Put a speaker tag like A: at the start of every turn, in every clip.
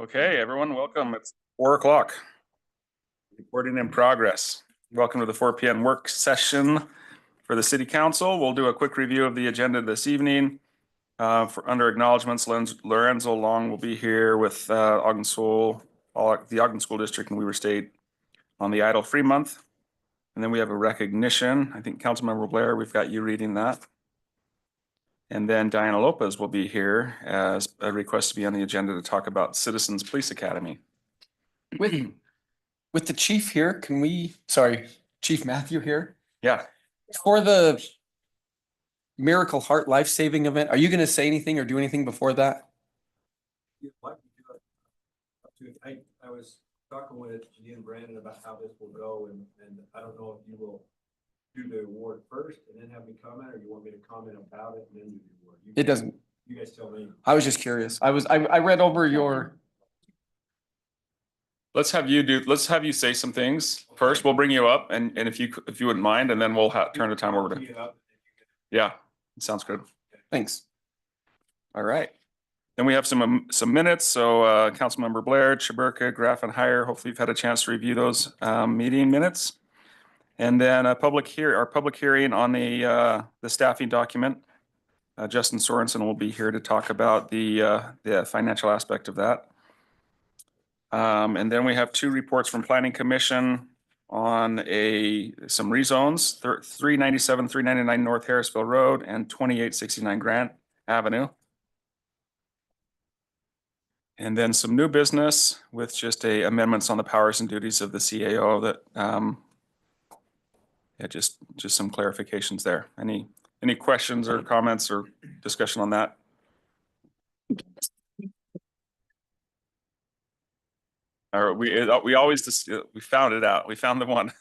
A: Okay, everyone, welcome. It's 4 o'clock. Recording in progress. Welcome to the 4 p.m. work session for the City Council. We'll do a quick review of the agenda this evening. For under acknowledgements, Lorenzo Long will be here with Ogden School, the Ogden School District and Weaver State on the Idle Free Month. And then we have a recognition. I think Councilmember Blair, we've got you reading that. And then Diana Lopez will be here as a request to be on the agenda to talk about Citizens Police Academy.
B: With the chief here, Chief Matthew here,
A: Yeah.
B: for the Miracle Heart Life Saving event, are you going to say anything or do anything before that?
C: I was talking with Janine and Brandon about how this will go, and I don't know if you will do the award first and then have me comment, or you want me to comment about it and then do the award.
B: It doesn't.
C: You guys tell me.
B: I was just curious. I read over your.
A: Let's have you say some things first. We'll bring you up and if you wouldn't mind, and then we'll turn the time over to. Yeah, sounds good.
B: Thanks.
A: All right. Then we have some minutes. So Councilmember Blair, Chaburka, Graff, and Heyer, hopefully you've had a chance to review those meeting minutes. And then our public hearing on the staffing document. Justin Sorensen will be here to talk about the financial aspect of that. And then we have 2 reports from Planning Commission on some rezones, 397, 399 North Harrisville Road and 2869 Grant Avenue. And then some new business with just amendments on the powers and duties of the CAO that just some clarifications there. Any questions or comments or discussion on that? Or we always we found it out. We found the one.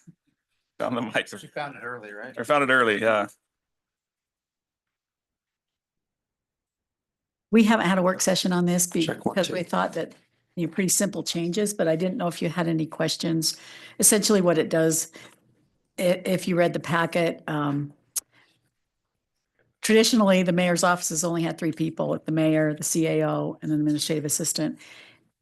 A: Found the mic.
B: You found it early, right?
A: I found it early, yeah.
D: We haven't had a work session on this
B: Check one,
D: because
B: two.
D: we thought that pretty simple changes, but I didn't know if you had any questions. Essentially what it does, if you read the packet, traditionally the mayor's office has only had 3 people, the mayor, the CAO, and an administrative assistant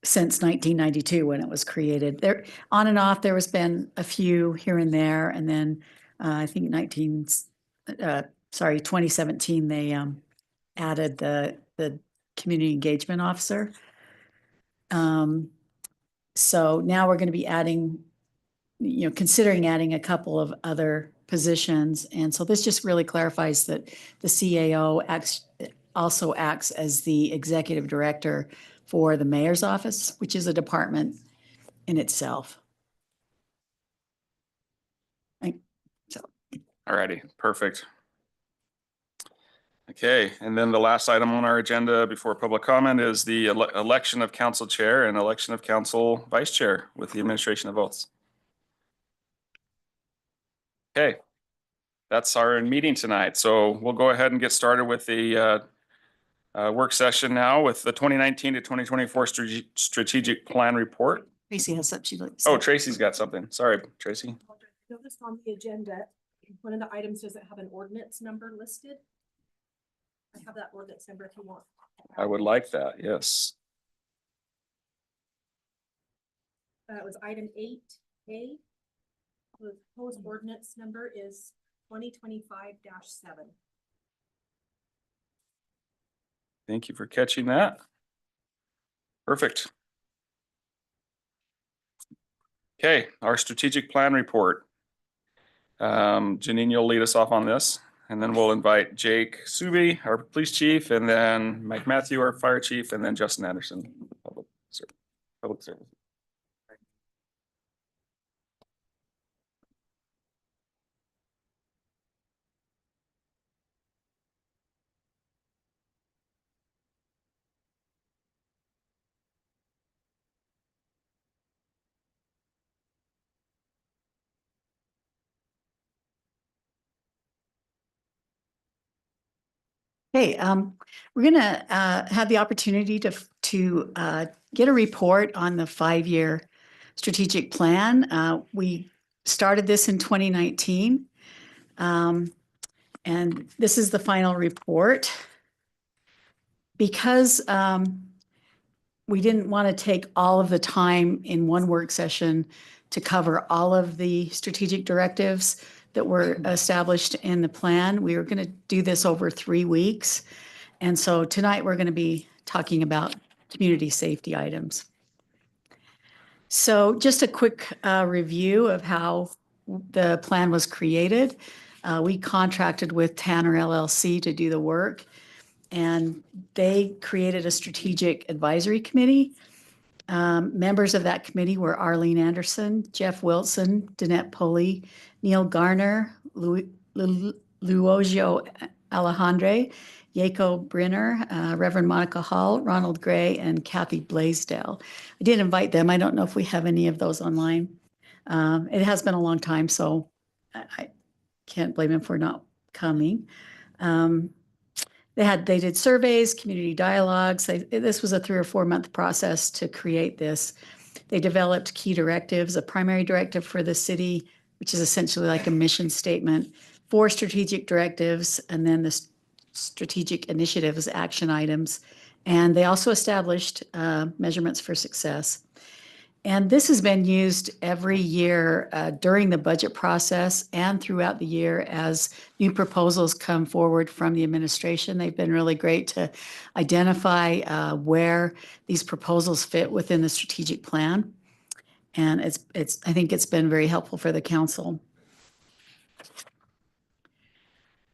D: since 1992 when it was created. There, on and off, there has been a few here and there, and then I think 2017 they added the community engagement officer. So now we're going to be adding, considering adding a couple of other positions. And so this just really clarifies that the CAO also acts as the executive director for the mayor's office, which is a department in itself.
A: All righty, perfect. Okay, and then the last item on our agenda before public comment is the election of council chair and election of council vice chair with the administration of oaths. Okay, that's our meeting tonight. So we'll go ahead and get started with the work session now with the 2019 to 2024 strategic plan report.
D: Tracy has something she'd like to say.
A: Oh, Tracy's got something. Sorry, Tracy.
E: Notice on the agenda, one of the items doesn't have an ordinance number listed. I have that ordinance number if you want.
A: I would like that, yes.
E: It was item 8A. The proposed ordinance number is 2025-7.
A: Thank you for catching that. Perfect. Okay, our strategic plan report. Janine, you'll lead us off on this, and then we'll invite Jake Subi, our police chief, and then Mike Matthew, our fire chief, and then Justin Anderson, public service.
D: Hey, we're gonna have the opportunity to get a report on the 5-year strategic plan. We started this in 2019, and this is the final report. Because we didn't want to take all of the time in one work session to cover all of the strategic directives that were established in the plan. We were going to do this over 3 weeks. And so tonight we're going to be talking about community safety items. So just a quick review of how the plan was created. We contracted with Tanner LLC to do the work, and they created a strategic advisory committee. Members of that committee were Arlene Anderson, Jeff Wilson, Danette Pulley, Neil Garner, Luogio Alejandre, Yako Brenner, Reverend Monica Hall, Ronald Gray, and Kathy Blaisdell. I did invite them. I don't know if we have any of those online. It has been a long time, so I can't blame them for not coming. They did surveys, community dialogues. This was a 3 or 4 month process to create this. They developed key directives, a primary directive for the city, which is essentially like a mission statement, 4 strategic directives, and then the strategic initiatives, action items. And they also established measurements for success. And this has been used every year during the budget process and throughout the year as new proposals come forward from the administration. They've been really great to identify where these proposals fit within the strategic plan. And I think it's been very helpful for the council.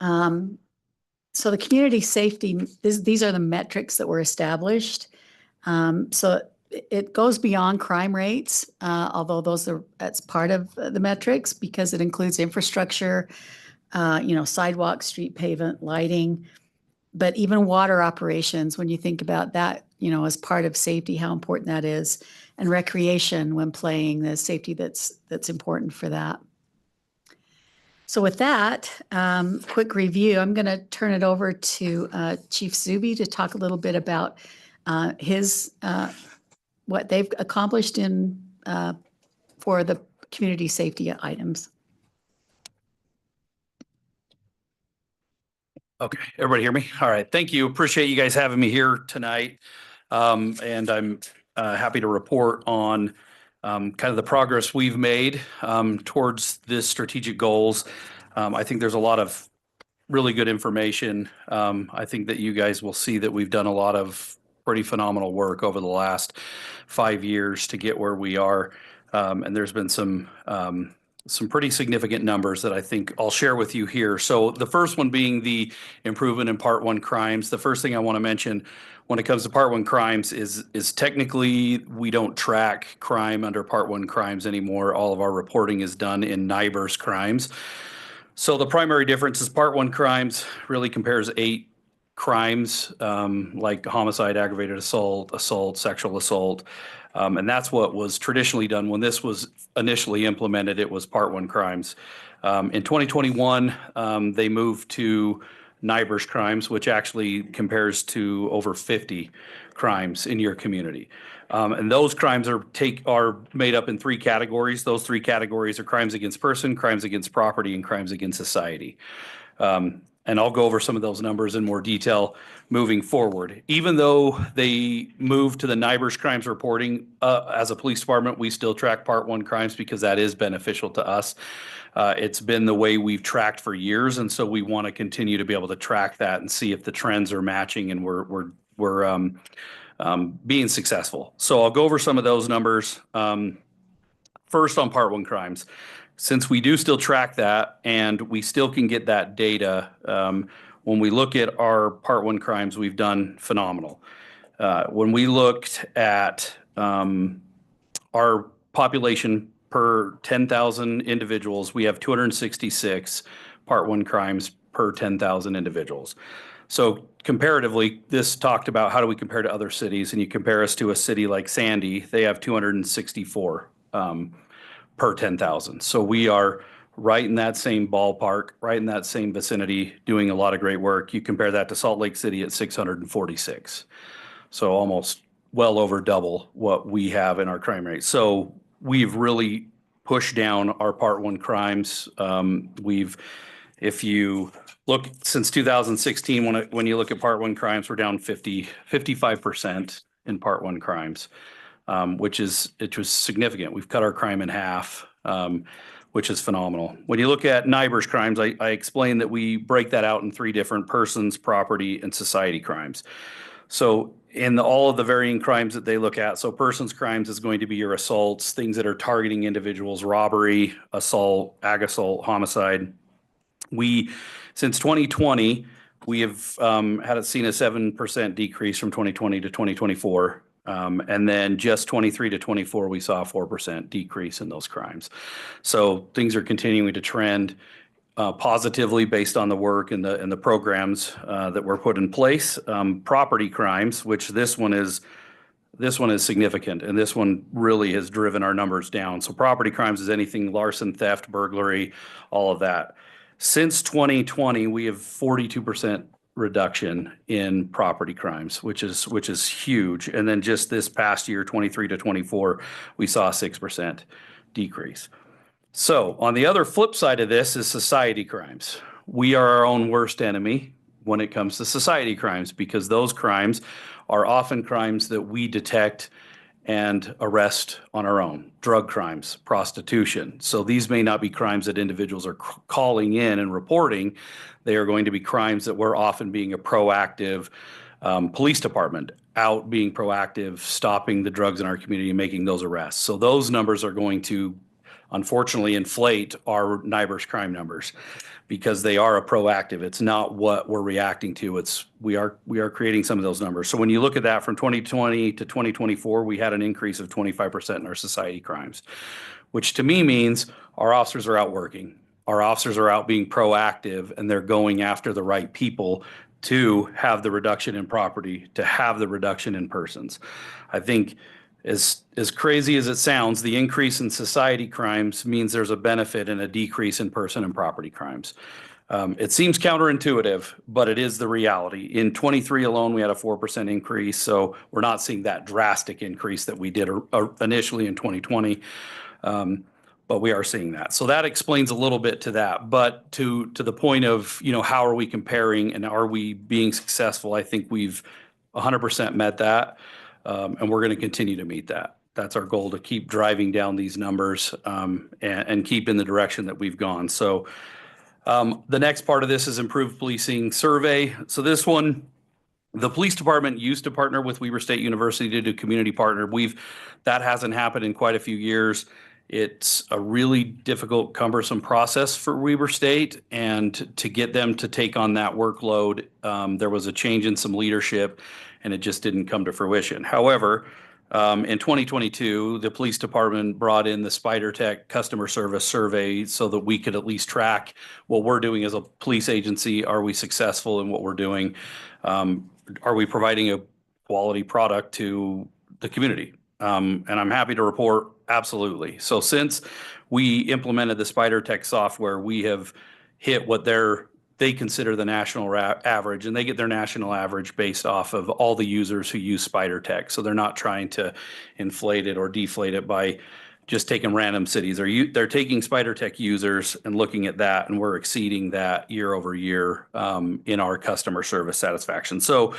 D: So the community safety, these are the metrics that were established. So it goes beyond crime rates, although that's part of the metrics because it includes infrastructure, sidewalks, street pavement, lighting, but even water operations, when you think about that, as part of safety, how important that is, and recreation when playing, the safety that's important for that. So with that, quick review, I'm going to turn it over to Chief Zuby to talk a little bit about what they've accomplished for the community safety items.
F: Okay, everybody hear me? All right, thank you. Appreciate you guys having me here tonight. And I'm happy to report on kind of the progress we've made towards this strategic goals. I think there's a lot of really good information. I think that you guys will see that we've done a lot of pretty phenomenal work over the last 5 years to get where we are. And there's been some pretty significant numbers that I think I'll share with you here. So the first one being the improvement in Part 1 crimes. The first thing I want to mention when it comes to Part 1 crimes is technically we don't track crime under Part 1 crimes anymore. All of our reporting is done in NIBRS crimes. So the primary difference is Part 1 crimes really compares 8 crimes like homicide, aggravated assault, sexual assault. And that's what was traditionally done. When this was initially implemented, it was Part 1 crimes. In 2021, they moved to NIBRS crimes, which actually compares to over 50 crimes in your community. And those crimes are made up in 3 categories. Those 3 categories are crimes against person, crimes against property, and crimes against society. And I'll go over some of those numbers in more detail moving forward. Even though they moved to the NIBRS crimes reporting, as a police department, we still track Part 1 crimes because that is beneficial to us. It's been the way we've tracked for years, and so we want to continue to be able to track that and see if the trends are matching and we're being successful. So I'll go over some of those numbers. First on Part 1 crimes. Since we do still track that and we still can get that data, when we look at our Part 1 crimes, we've done phenomenal. When we looked at our population per 10,000 individuals, we have 266 Part 1 crimes per 10,000 individuals. So comparatively, this talked about how do we compare to other cities, and you compare us to a city like Sandy, they have 264 per 10,000. So we are right in that same ballpark, right in that same vicinity, doing a lot of great work. You compare that to Salt Lake City at 646. So almost well over double what we have in our crime rate. So we've really pushed down our Part 1 crimes. If you look since 2016, when you look at Part 1 crimes, we're down 55%. in Part 1 crimes, which was significant. We've cut our crime in half, which is phenomenal. When you look at NIBRS crimes, I explained that we break that out in 3 different: persons, property, and society crimes. So in all of the varying crimes that they look at, so persons crimes is going to be your assaults, things that are targeting individuals, robbery, assault, ag assault, homicide. Since 2020, we have seen a 7% decrease from 2020 to 2024. And then just 23 to 24, we saw a 4% decrease in those crimes. So things are continuing to trend positively based on the work and the programs that were put in place. Property crimes, which this one is significant, and this one really has driven our numbers down. So property crimes is anything larceny, theft, burglary, all of that. Since 2020, we have 42% reduction in property crimes, which is huge. And then just this past year, 23 to 24, we saw a 6% decrease. So on the other flip side of this is society crimes. We are our own worst enemy when it comes to society crimes, because those crimes are often crimes that we detect and arrest on our own. Drug crimes, prostitution. So these may not be crimes that individuals are calling in and reporting. They are going to be crimes that we're often being a proactive police department out, being proactive, stopping the drugs in our community and making those arrests. So those numbers are going to unfortunately inflate our NIBRS crime numbers, because they are a proactive. It's not what we're reacting to. We are creating some of those numbers. So when you look at that from 2020 to 2024, we had an increase of 25% in our society crimes, which to me means our officers are out working. Our officers are out being proactive, and they're going after the right people to have the reduction in property, to have the reduction in persons. I think as crazy as it sounds, the increase in society crimes means there's a benefit and a decrease in person and property crimes. It seems counterintuitive, but it is the reality. In 23 alone, we had a 4% increase. So we're not seeing that drastic increase that we did initially in 2020. But we are seeing that. So that explains a little bit to that. But to the point of, how are we comparing and are we being successful? I think we've 100% met that. And we're going to continue to meet that. That's our goal, to keep driving down these numbers and keep in the direction that we've gone. So the next part of this is improved policing survey. So this one, the police department used to partner with Weber State University to do community partner. That hasn't happened in quite a few years. It's a really difficult, cumbersome process for Weber State, and to get them to take on that workload, there was a change in some leadership, and it just didn't come to fruition. However, in 2022, the police department brought in the Spider Tech customer service survey so that we could at least track what we're doing as a police agency. Are we successful in what we're doing? Are we providing a quality product to the community? And I'm happy to report, absolutely. So since we implemented the Spider Tech software, we have hit what they consider the national average, and they get their national average based off of all the users who use Spider Tech. So they're not trying to inflate it or deflate it by just taking random cities. They're taking Spider Tech users and looking at that, and we're exceeding that year over year in our customer service satisfaction. So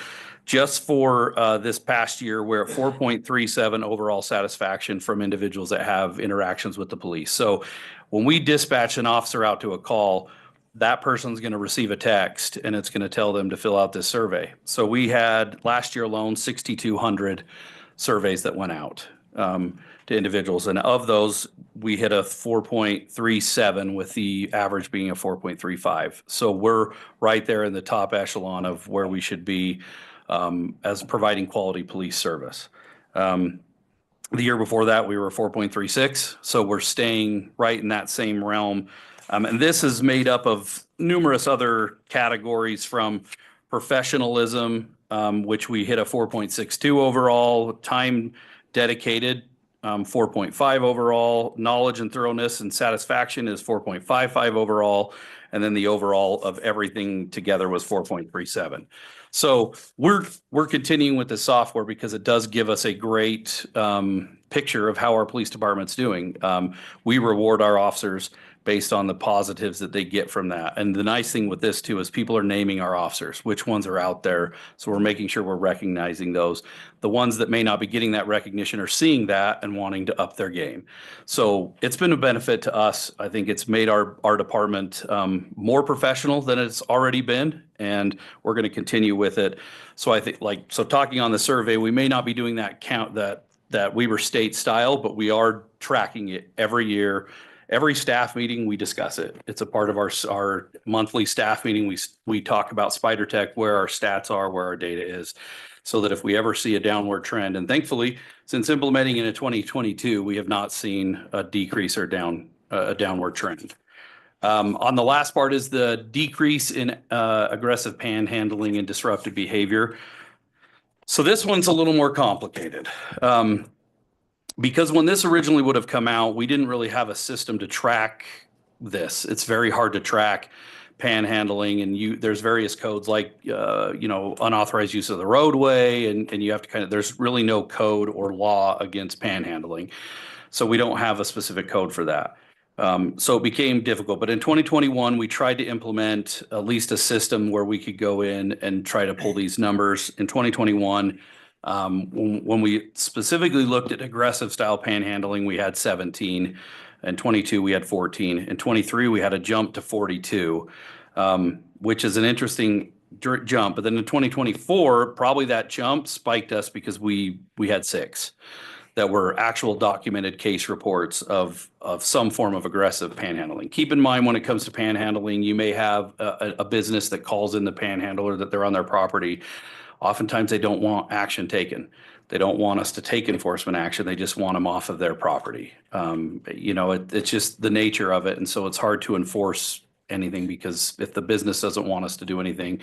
F: just for this past year, we're at 4.37 overall satisfaction from individuals that have interactions with the police. So when we dispatch an officer out to a call, that person's going to receive a text, and it's going to tell them to fill out this survey. So we had last year alone 6,200 surveys that went out to individuals, and of those we hit a 4.37 with the average being a 4.35. So we're right there in the top echelon of where we should be as providing quality police service. The year before that, we were 4.36. So we're staying right in that same realm. And this is made up of numerous other categories, from professionalism, which we hit a 4.62 overall, time dedicated, 4.5 overall, knowledge and thoroughness and satisfaction is 4.55 overall, and then the overall of everything together was 4.37. So we're continuing with the software because it does give us a great picture of how our police department's doing. We reward our officers based on the positives that they get from that. And the nice thing with this too is people are naming our officers, which ones are out there. So we're making sure we're recognizing those. The ones that may not be getting that recognition are seeing that and wanting to up their game. So it's been a benefit to us. I think it's made our department more professional than it's already been, and we're going to continue with it. So I think talking on the survey, we may not be doing that count that Weber State style, but we are tracking it every year. Every staff meeting, we discuss it. It's a part of our monthly staff meeting. We talk about Spider Tech, where our stats are, where our data is, so that if we ever see a downward trend, and thankfully, since implementing in 2022, we have not seen a decrease or a downward trend. On the last part is the decrease in aggressive panhandling and disruptive behavior. So this one's a little more complicated. Because when this originally would have come out, we didn't really have a system to track this. It's very hard to track panhandling, and there's various codes like unauthorized use of the roadway, and you have to there's really no code or law against panhandling. So we don't have a specific code for that. So it became difficult. But in 2021, we tried to implement at least a system where we could go in and try to pull these numbers. In 2021, when we specifically looked at aggressive style panhandling, we had 17. In 22, we had 14. In 23, we had a jump to 42, which is an interesting jump. But then in 2024, probably that jump spiked us because we had 6 that were actual documented case reports of some form of aggressive panhandling. Keep in mind, when it comes to panhandling, you may have a business that calls in the panhandler that they're on their property. Oftentimes they don't want action taken. They don't want us to take enforcement action. They just want them off of their property. It's just the nature of it. And so it's hard to enforce anything, because if the business doesn't want us to do anything,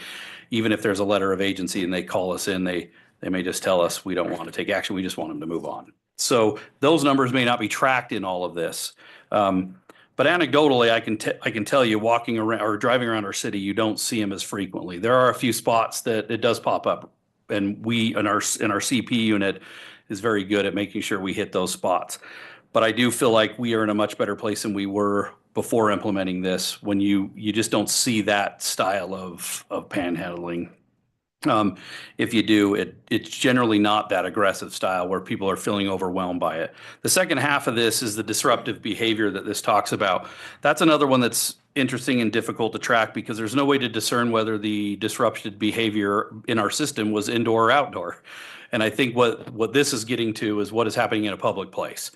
F: even if there's a letter of agency and they call us in, they may just tell us, we don't want to take action. We just want them to move on. So those numbers may not be tracked in all of this. But anecdotally, I can tell you, walking around or driving around our city, you don't see them as frequently. There are a few spots that it does pop up, and we in our CP unit is very good at making sure we hit those spots. But I do feel like we are in a much better place than we were before implementing this, when you just don't see that style of panhandling. If you do, it's generally not that aggressive style where people are feeling overwhelmed by it. The second half of this is the disruptive behavior that this talks about. That's another one that's interesting and difficult to track, because there's no way to discern whether the disrupted behavior in our system was indoor or outdoor. And I think what this is getting to is what is happening in a public place.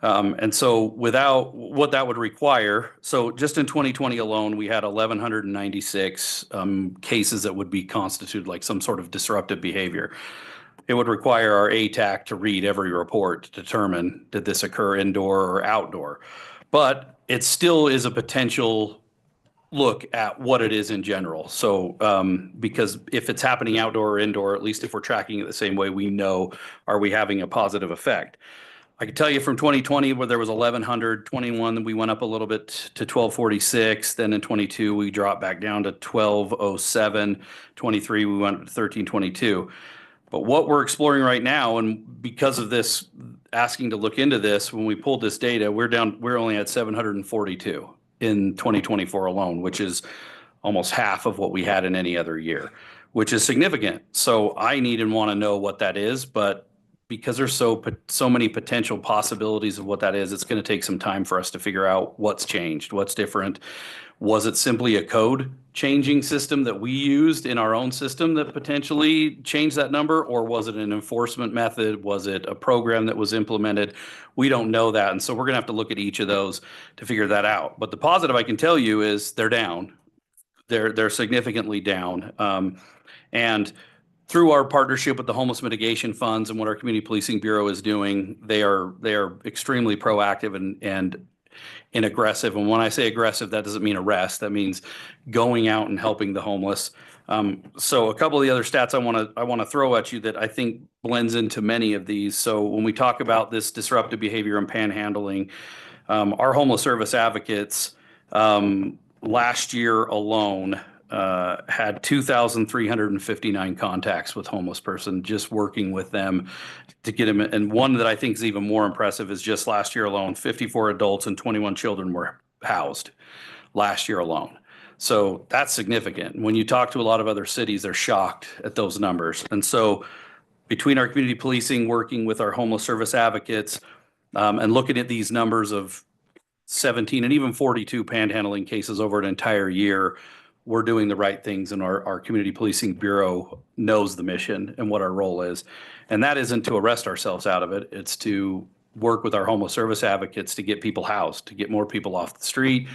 F: And so without what that would require, so just in 2020 alone, we had 1,196 cases that would be constituted like some sort of disruptive behavior. It would require our ATAC to read every report to determine, did this occur indoor or outdoor? But it still is a potential look at what it is in general. So because if it's happening outdoor or indoor, at least if we're tracking it the same way, we know, are we having a positive effect? I can tell you from 2020, where there was 1,121, we went up a little bit to 1,246. Then in 22, we dropped back down to 1,207. 23, we went up to 1,322. But what we're exploring right now, and because of this, asking to look into this, when we pulled this data, we're only at 742 in 2024 alone, which is almost half of what we had in any other year, which is significant. So I need and want to know what that is, but because there's so many potential possibilities of what that is, it's going to take some time for us to figure out what's changed, what's different. Was it simply a code changing system that we used in our own system that potentially changed that number? Or was it an enforcement method? Was it a program that was implemented? We don't know that. And so we're going to have to look at each of those to figure that out. But the positive I can tell you is they're down. They're significantly down. And through our partnership with the homeless mitigation funds and what our community policing bureau is doing, they are extremely proactive and aggressive. And when I say aggressive, that doesn't mean arrest. That means going out and helping the homeless. So a couple of the other stats I want to throw at you that I think blends into many of these. So when we talk about this disruptive behavior and panhandling, our homeless service advocates last year alone had 2,359 contacts with homeless person, just working with them to get them. And one that I think is even more impressive is just last year alone, 54 adults and 21 children were housed last year alone. So that's significant. When you talk to a lot of other cities, they're shocked at those numbers. And so between our community policing, working with our homeless service advocates, and looking at these numbers of 17 and even 42 panhandling cases over an entire year, we're doing the right things, and our community policing bureau knows the mission and what our role is. And that isn't to arrest ourselves out of it. It's to work with our homeless service advocates to get people housed, to get more people off the street,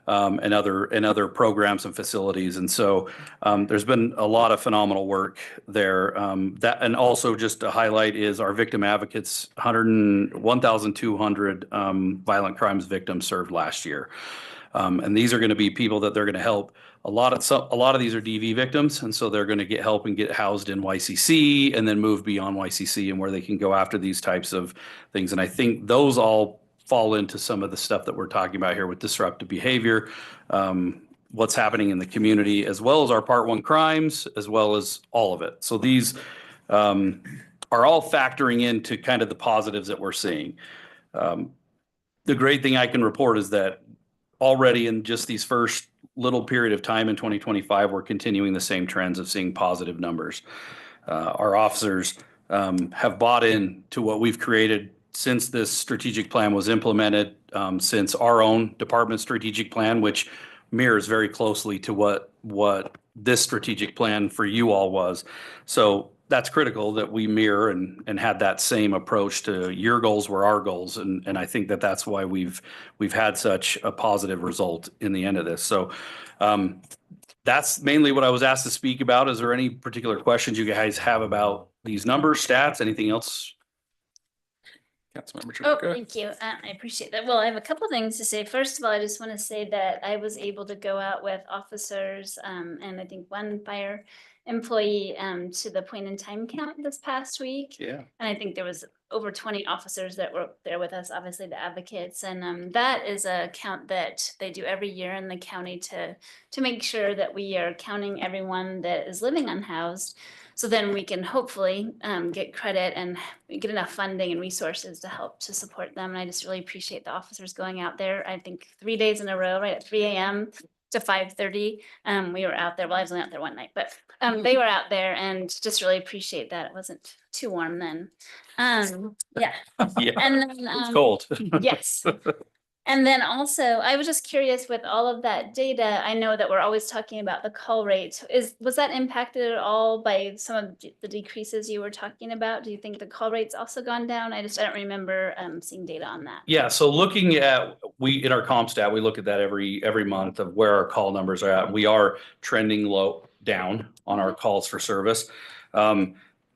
F: and other programs and facilities. And so there's been a lot of phenomenal work there. That, and also just to highlight, is our victim advocates, 1,200 violent crimes victims served last year. And these are going to be people that they're going to help. A lot of these are DV victims, and so they're going to get help and get housed in YCC and then move beyond YCC and where they can go after these types of things. And I think those all fall into some of the stuff that we're talking about here with disruptive behavior, what's happening in the community, as well as our Part 1 crimes, as well as all of it. So these are all factoring into kind of the positives that we're seeing. The great thing I can report is that already in just these first little period of time in 2025, we're continuing the same trends of seeing positive numbers. Our officers have bought in to what we've created since this strategic plan was implemented, since our own department strategic plan, which mirrors very closely to what this strategic plan for you all was. So that's critical that we mirror and had that same approach to your goals were our goals. And I think that that's why we've had such a positive result in the end of this. So that's mainly what I was asked to speak about. Is there any particular questions you guys have about these numbers, stats, anything else?
A: Councilmember
G: Oh,
A: Trujillo.
G: thank you. I appreciate that. Well, I have a couple things to say. First of all, I just want to say that I was able to go out with officers and I think one fire employee to the point in time count this past week.
F: Yeah.
G: And I think there was over 20 officers that were there with us, obviously the advocates. And that is a count that they do every year in the county to make sure that we are counting everyone that is living unhoused. So then we can hopefully get credit and get enough funding and resources to help to support them. And I just really appreciate the officers going out there. I think 3 days in a row, right at 3 a.m. to 5:30. We were out there. Well, I was only out there one night, but they were out there, and just really appreciate that. It wasn't too warm then. Yeah.
F: Yeah,
G: And then
F: it's cold.
G: yes. And then also, I was just curious with all of that data, I know that we're always talking about the call rate. Was that impacted at all by some of the decreases you were talking about? Do you think the call rate's also gone down? I don't remember seeing data on that.
F: Yeah, so looking at, in our comp stat, we look at that every month of where our call numbers are at. We are trending down on our calls for service.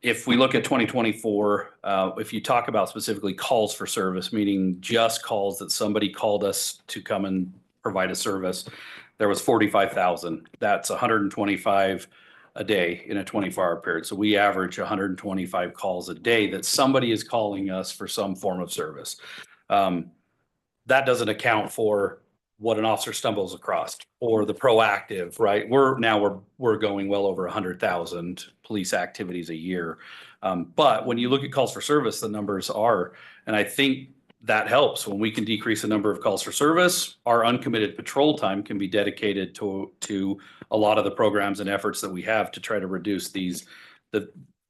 F: If we look at 2024, if you talk about specifically calls for service, meaning just calls that somebody called us to come and provide a service, there was 45,000. That's 125 a day in a 24-hour period. So we average 125 calls a day that somebody is calling us for some form of service. That doesn't account for what an officer stumbles across or the proactive, right? We're going well over 100,000 police activities a year. But when you look at calls for service, the numbers are, and I think that helps when we can decrease the number of calls for service. Our uncommitted patrol time can be dedicated to a lot of the programs and efforts that we have to try to reduce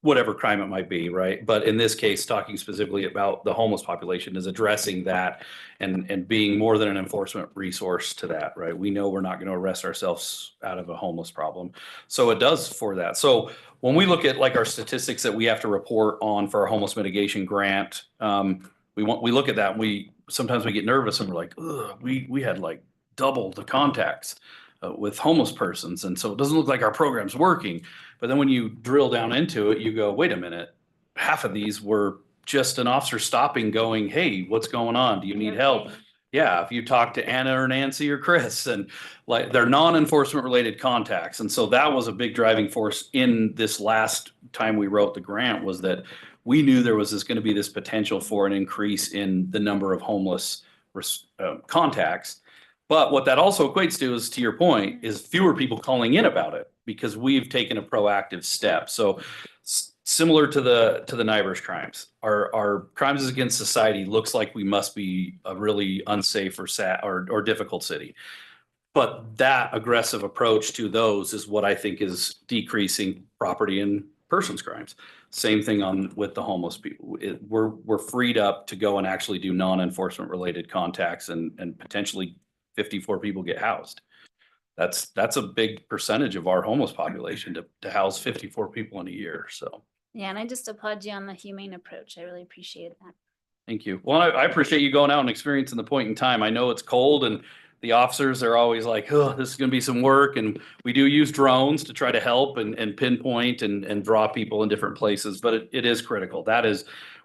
F: whatever crime it might be, right? But in this case, talking specifically about the homeless population is addressing that and being more than an enforcement resource to that, right? We know we're not going to arrest ourselves out of a homeless problem. So it does for that. So when we look at like our statistics that we have to report on for our homeless mitigation grant, we look at that and sometimes we get nervous and we're like, ugh, we had like double the contacts with homeless persons. And so it doesn't look like our program's working. But then when you drill down into it, you go, wait a minute, half of these were just an officer stopping going, hey, what's going on? Do you need help? Yeah, if you talk to Anna or Nancy or Chris, and like they're non-enforcement related contacts. And so that was a big driving force in this last time we wrote the grant, was that we knew there was going to be this potential for an increase in the number of homeless contacts. But what that also equates to is, to your point, is fewer people calling in about it because we've taken a proactive step. So similar to the NIBRS crimes. Our crimes against society looks like we must be a really unsafe or sad or difficult city. But that aggressive approach to those is what I think is decreasing property and persons crimes. Same thing with the homeless people. We're freed up to go and actually do non-enforcement related contacts and potentially 54 people get housed. That's a big percentage of our homeless population to house 54 people in a year. So
G: Yeah, and I just applaud you on the humane approach. I really appreciate that.
F: thank you. Well, I appreciate you going out and experiencing the point in time. I know it's cold and the officers are always like, oh, this is gonna be some work. And we do use drones to try to help and pinpoint and draw people in different places, but it is critical.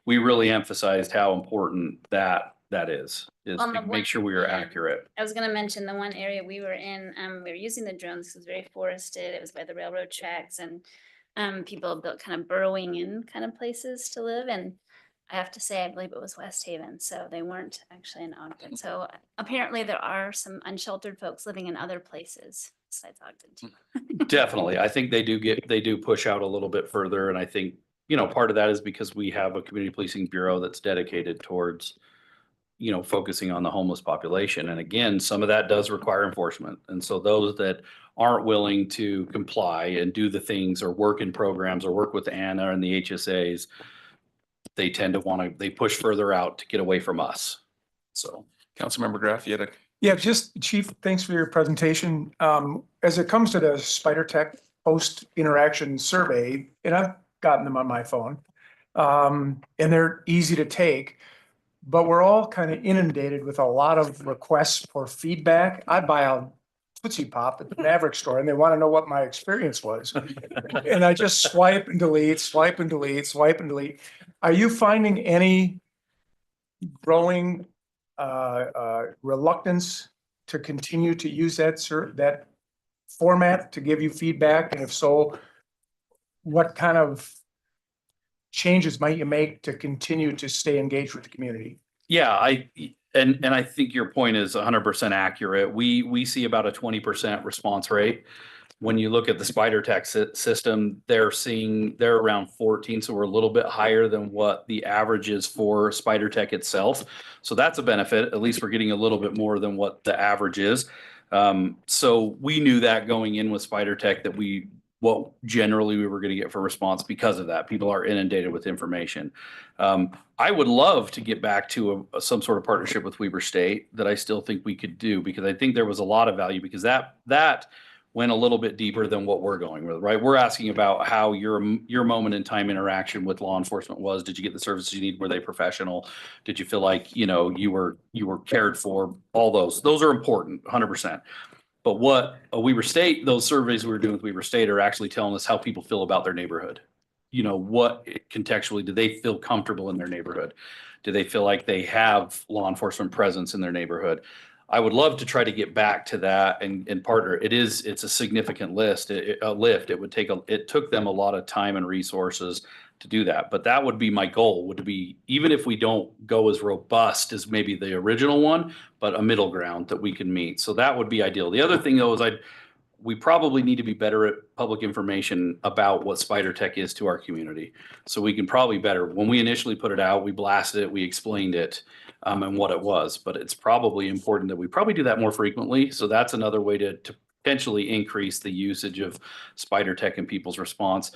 F: We really emphasized how important that is
G: On
F: to
G: the
F: make sure we are accurate.
G: I was gonna mention the one area we were in, we were using the drones, 'cause it was very forested, it was by the railroad tracks, and people built kind of burrowing in kind of places to live, and I have to say, I believe it was West Haven, so they weren't actually in Ogden. So apparently there are some unsheltered folks living in other places besides Ogden too.
F: Definitely. I think they do push out a little bit further. And I think, part of that is because we have a community policing bureau that's dedicated towards, focusing on the homeless population. And again, some of that does require enforcement. And so those that aren't willing to comply and do the things or work in programs or work with Anna and the HSAs, they tend to they push further out to get away from us. So.
A: Councilmember Graff, you had a
H: Yeah, just Chief, thanks for your presentation. As it comes to the Spider Tech post-interaction survey, and I've gotten them on my phone, and they're easy to take, but we're all kind of inundated with a lot of requests for feedback. I buy a Tootsie Pop at the Maverick store and they want to know what my experience was. And I just swipe and delete, swipe and delete, swipe and delete. Are you finding any growing reluctance to continue to use that format to give you feedback? And if so, what kind of changes might you make to continue to stay engaged with the community?
F: Yeah, and I think your point is 100% accurate. We see about a 20% response rate. When you look at the Spider Tech system, they're around 14, so we're a little bit higher than what the average is for Spider Tech itself. So that's a benefit. At least we're getting a little bit more than what the average is. So we knew that going in with Spider Tech that what generally we were going to get for response because of that. People are inundated with information. I would love to get back to some sort of partnership with Weber State that I still think we could do, because I think there was a lot of value, because that went a little bit deeper than what we're going with, right? We're asking about how your moment in time interaction with law enforcement was. Did you get the services you need? Were they professional? Did you feel like, you were cared for? All those are important, 100%. But what Weber State, those surveys we were doing with Weber State are actually telling us how people feel about their neighborhood. What contextually, do they feel comfortable in their neighborhood? Do they feel like they have law enforcement presence in their neighborhood? I would love to try to get back to that and partner. It's a significant lift. It took them a lot of time and resources to do that. But that would be my goal, would be, even if we don't go as robust as maybe the original one, but a middle ground that we can meet. So that would be ideal. The other thing though is we probably need to be better at public information about what Spider Tech is to our community. So we can probably better. When we initially put it out, we blasted it, we explained it, and what it was. But it's probably important that we probably do that more frequently. So that's another way to potentially increase the usage of Spider Tech in people's response.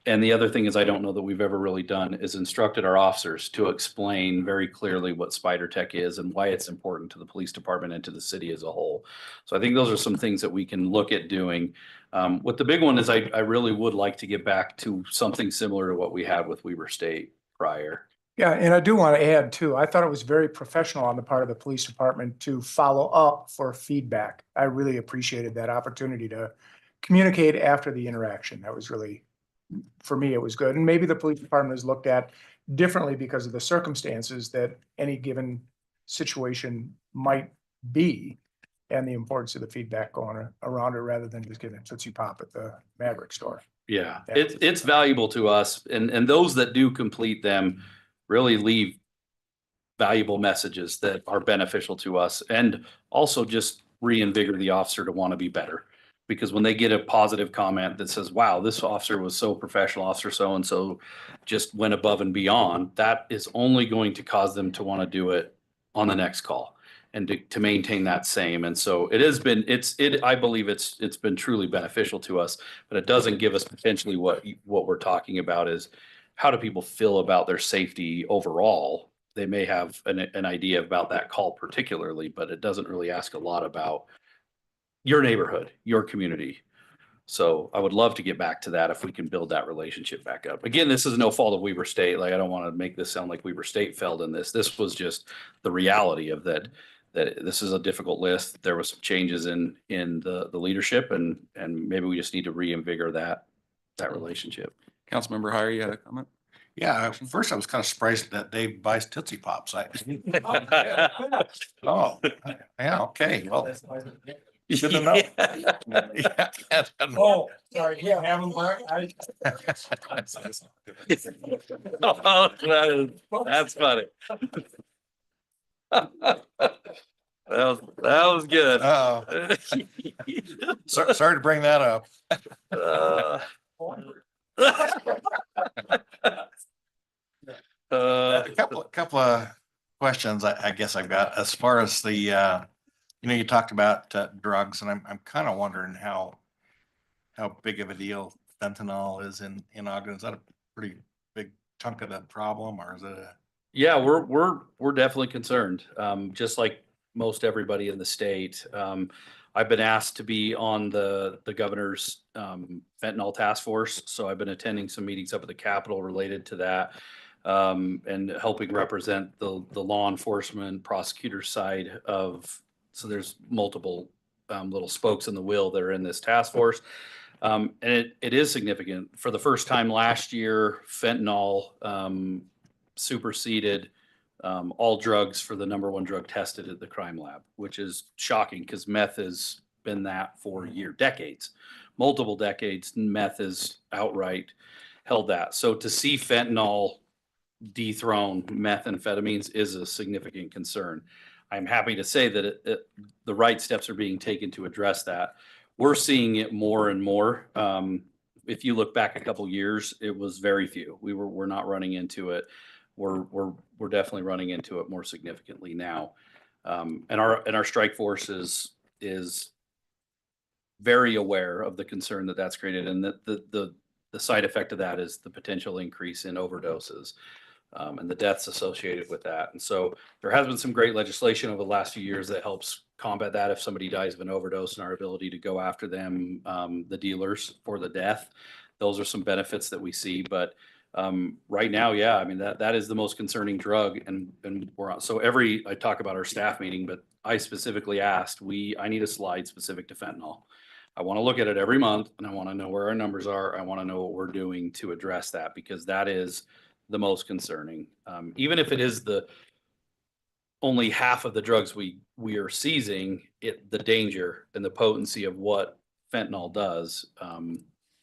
F: And the other thing is, I don't know that we've ever really done, is instructed our officers to explain very clearly what Spider Tech is and why it's important to the police department and to the city as a whole. So I think those are some things that we can look at doing. What the big one is, I really would like to get back to something similar to what we had with Weber State prior.
H: Yeah, and I do want to add too, I thought it was very professional on the part of the police department to follow up for feedback. I really appreciated that opportunity to communicate after the interaction. That was really, for me, it was good. And maybe the police department is looked at differently because of the circumstances that any given situation might be, and the importance of the feedback going around it, rather than just getting a Tootsie Pop at the Maverick store.
F: Yeah, it's valuable to us, and those that do complete them really leave valuable messages that are beneficial to us, and also just reinvigorate the officer to want to be better. Because when they get a positive comment that says, wow, this officer was so professional, officer so-and-so just went above and beyond, that is only going to cause them to want to do it on the next call and to maintain that same. And so it has been, I believe it's been truly beneficial to us, but it doesn't give us potentially what we're talking about is how do people feel about their safety overall? They may have an idea about that call particularly, but it doesn't really ask a lot about your neighborhood, your community. So I would love to get back to that if we can build that relationship back up. Again, this is no fault of Weber State. Like, I don't want to make this sound like Weber State failed in this. This was just the reality of that this is a difficult list. There was some changes in the leadership and maybe we just need to reinvigorate that relationship.
A: Councilmember Hire, you had a comment?
I: Yeah, at first I was kind of surprised that Dave buys Tootsie Pops. Oh, yeah, okay, well. Good to know. Yeah,
H: Oh, sorry, yeah, have them, Mark.
F: Oh, that's funny. That was good.
I: Sorry to bring that up. A couple of questions I guess I've got as far as the, you talked about drugs, and I'm kind of wondering how big of a deal fentanyl is in Ogden. Is that a pretty big chunk of the problem, or is it a?
F: Yeah, we're definitely concerned. Just like most everybody in the state. I've been asked to be on the governor's fentanyl task force, so I've been attending some meetings up at the Capitol related to that, and helping represent the law enforcement prosecutor side of. So there's multiple little spokes in the wheel that are in this task force. And it is significant. For the first time last year, fentanyl superseded all drugs for the number one drug tested at the crime lab, which is shocking because meth has been that for decades, multiple decades. Meth has outright held that. So to see fentanyl dethrone methamphetamines is a significant concern. I'm happy to say that the right steps are being taken to address that. We're seeing it more and more. If you look back a couple years, it was very few. We're not running into it. We're definitely running into it more significantly now. And our strike force is very aware of the concern that's created, and that the side effect of that is the potential increase in overdoses. And the deaths associated with that. And so there has been some great legislation over the last few years that helps combat that. If somebody dies of an overdose, and our ability to go after them, the dealers for the death, those are some benefits that we see. But right now, yeah, I mean, that is the most concerning drug. And we're on. So I talk about our staff meeting, but I specifically asked, I need a slide specific to fentanyl. I want to look at it every month, and I want to know where our numbers are. I want to know what we're doing to address that, because that is the most concerning. Even if it is the only half of the drugs we are seizing, the danger and the potency of what fentanyl does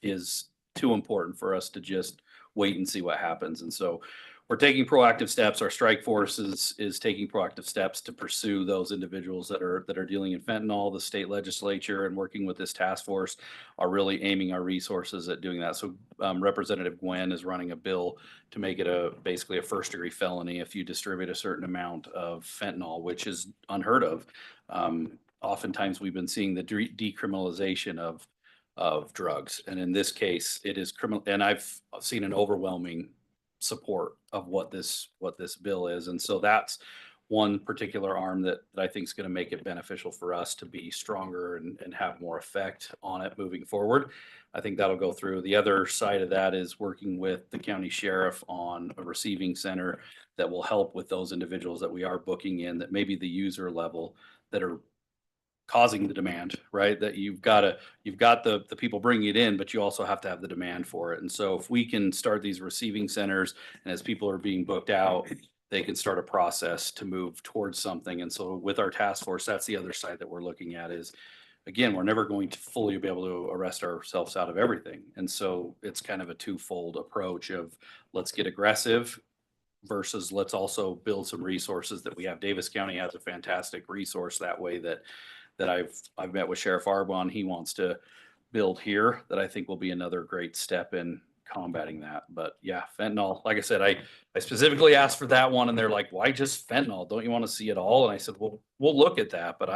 F: is too important for us to just wait and see what happens. And so we're taking proactive steps. Our strike force is taking proactive steps to pursue those individuals that are dealing in fentanyl. The state legislature and working with this task force are really aiming our resources at doing that. So Representative Gwen is running a bill to make it basically a first-degree felony if you distribute a certain amount of fentanyl, which is unheard of. Oftentimes we've been seeing the decriminalization of drugs, and in this case, it is criminal. And I've seen an overwhelming support of what this bill is. And so that's one particular arm that I think is going to make it beneficial for us to be stronger and have more effect on it moving forward. I think that'll go through. The other side of that is working with the county sheriff on a receiving center that will help with those individuals that we are booking in, that maybe the user level that are causing the demand, right? That you've got the people bringing it in, but you also have to have the demand for it. And so if we can start these receiving centers, and as people are being booked out, they can start a process to move towards something. And so with our task force, that's the other side that we're looking at is, again, we're never going to fully be able to arrest ourselves out of everything. And so it's kind of a twofold approach of let's get aggressive versus let's also build some resources that we have. Davis County has a fantastic resource that way that that I've met with Sheriff Arbon. He wants to build here that I think will be another great step in combating that. But yeah, fentanyl, like I said, I specifically asked for that one and they're like, why just fentanyl? Don't you want to see it all? And I said, well, we'll look at that. But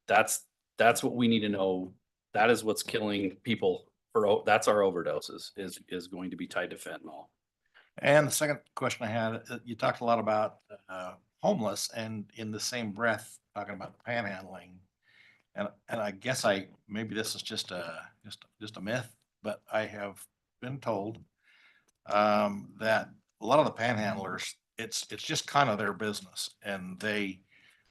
F: that's what we need to know. That is what's killing people that's our overdoses is going to be tied to fentanyl.
I: And the second question I had, you talked a lot about homeless and in the same breath, talking about panhandling. And I guess maybe this is just a myth, but I have been told that a lot of the panhandlers, it's just kind of their business and they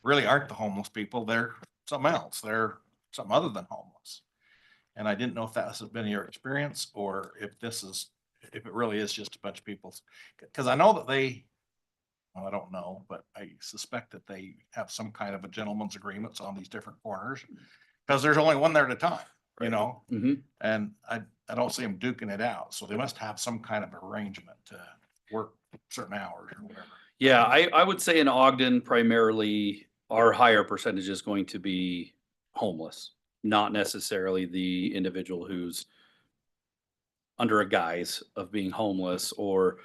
I: really aren't the homeless people. They're something else. They're something other than homeless. And I didn't know if that has been your experience or if it really is just a bunch of people. Because I know that well, I don't know, but I suspect that they have some kind of a gentleman's agreements on these different corners because there's only one there at a time, you know? And I don't see them duking it out. So they must have some kind of arrangement to work certain hours or whatever.
F: Yeah, I would say in Ogden, primarily our higher percentage is going to be homeless, not necessarily the individual who's under a guise of being homeless or,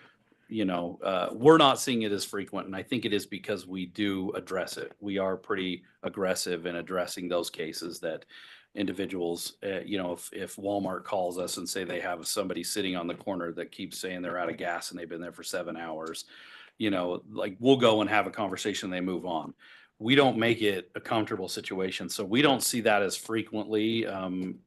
F: we're not seeing it as frequent. And I think it is because we do address it. We are pretty aggressive in addressing those cases that individuals, if Walmart calls us and say they have somebody sitting on the corner that keeps saying they're out of gas and they've been there for 7 hours, like we'll go and have a conversation, they move on. We don't make it a comfortable situation. So we don't see that as frequently. And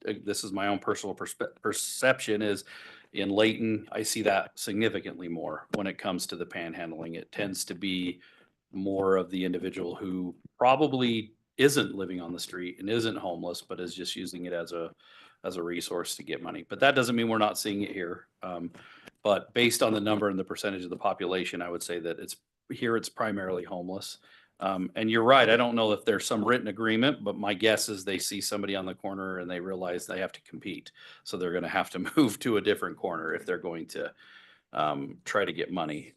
F: this is my own personal perception is in Layton, I see that significantly more when it comes to the panhandling. It tends to be more of the individual who probably isn't living on the street and isn't homeless, but is just using it as a resource to get money. But that doesn't mean we're not seeing it here. But based on the number and the percentage of the population, I would say that it's primarily homeless. And you're right. I don't know if there's some written agreement, but my guess is they see somebody on the corner and they realize they have to compete. So they're going to have to move to a different corner if they're going to try to get money.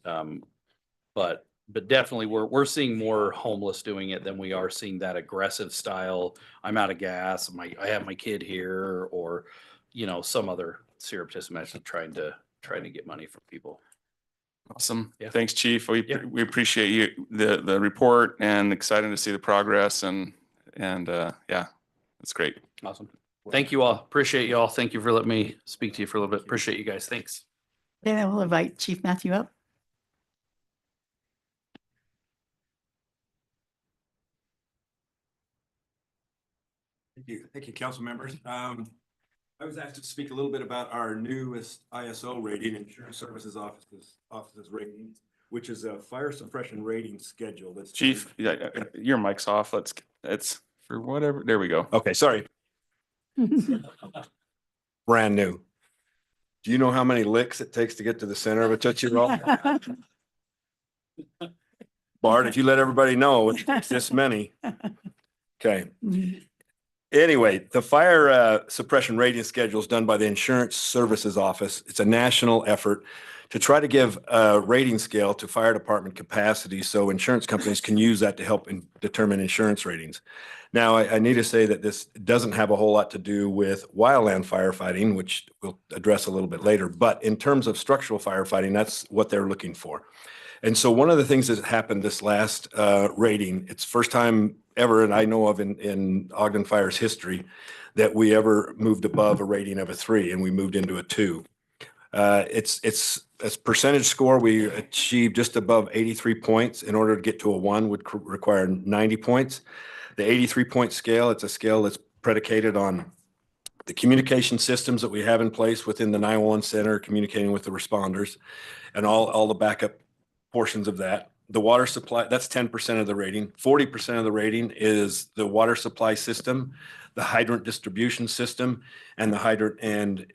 F: But definitely we're seeing more homeless doing it than we are seeing that aggressive style. I'm out of gas. I have my kid here or, some other surreptitious method trying to get money from people.
A: Awesome.
F: Yeah.
A: Thanks, Chief. We appreciate you, the report and excited to see the progress and yeah, it's great.
F: Awesome. Thank you all. Appreciate you all. Thank you for letting me speak to you for a little bit. Appreciate you guys. Thanks.
D: Then I will invite Chief Matthew up.
C: Thank you, council members. I was asked to speak a little bit about our newest ISO rating, Insurance Services Office's rating, which is a fire suppression rating schedule. That's
A: Chief, your mic's off. It's for whatever. There we go.
J: Okay, sorry. Brand new. Do you know how many licks it takes to get to the center of a Tootsie Roll? Bart, if you let everybody know, it's this many. Okay. Anyway, the fire suppression rating schedule is done by the Insurance Services Office. It's a national effort to try to give a rating scale to fire department capacity so insurance companies can use that to help determine insurance ratings. Now, I need to say that this doesn't have a whole lot to do with wildland firefighting, which we'll address a little bit later. But in terms of structural firefighting, that's what they're looking for. And so one of the things that happened this last rating, it's first time ever, and I know of in Ogden Fire's history, that we ever moved above a rating of a 3 and we moved into a 2. It's a percentage score. We achieved just above 83 points. In order to get to a 1 would require 90 points. The 83-point scale, it's a scale that's predicated on the communication systems that we have in place within the 911 center, communicating with the responders and all the backup portions of that. The water supply, that's 10% of the rating. 40% of the rating is the water supply system, the hydrant distribution system, and the hydrant and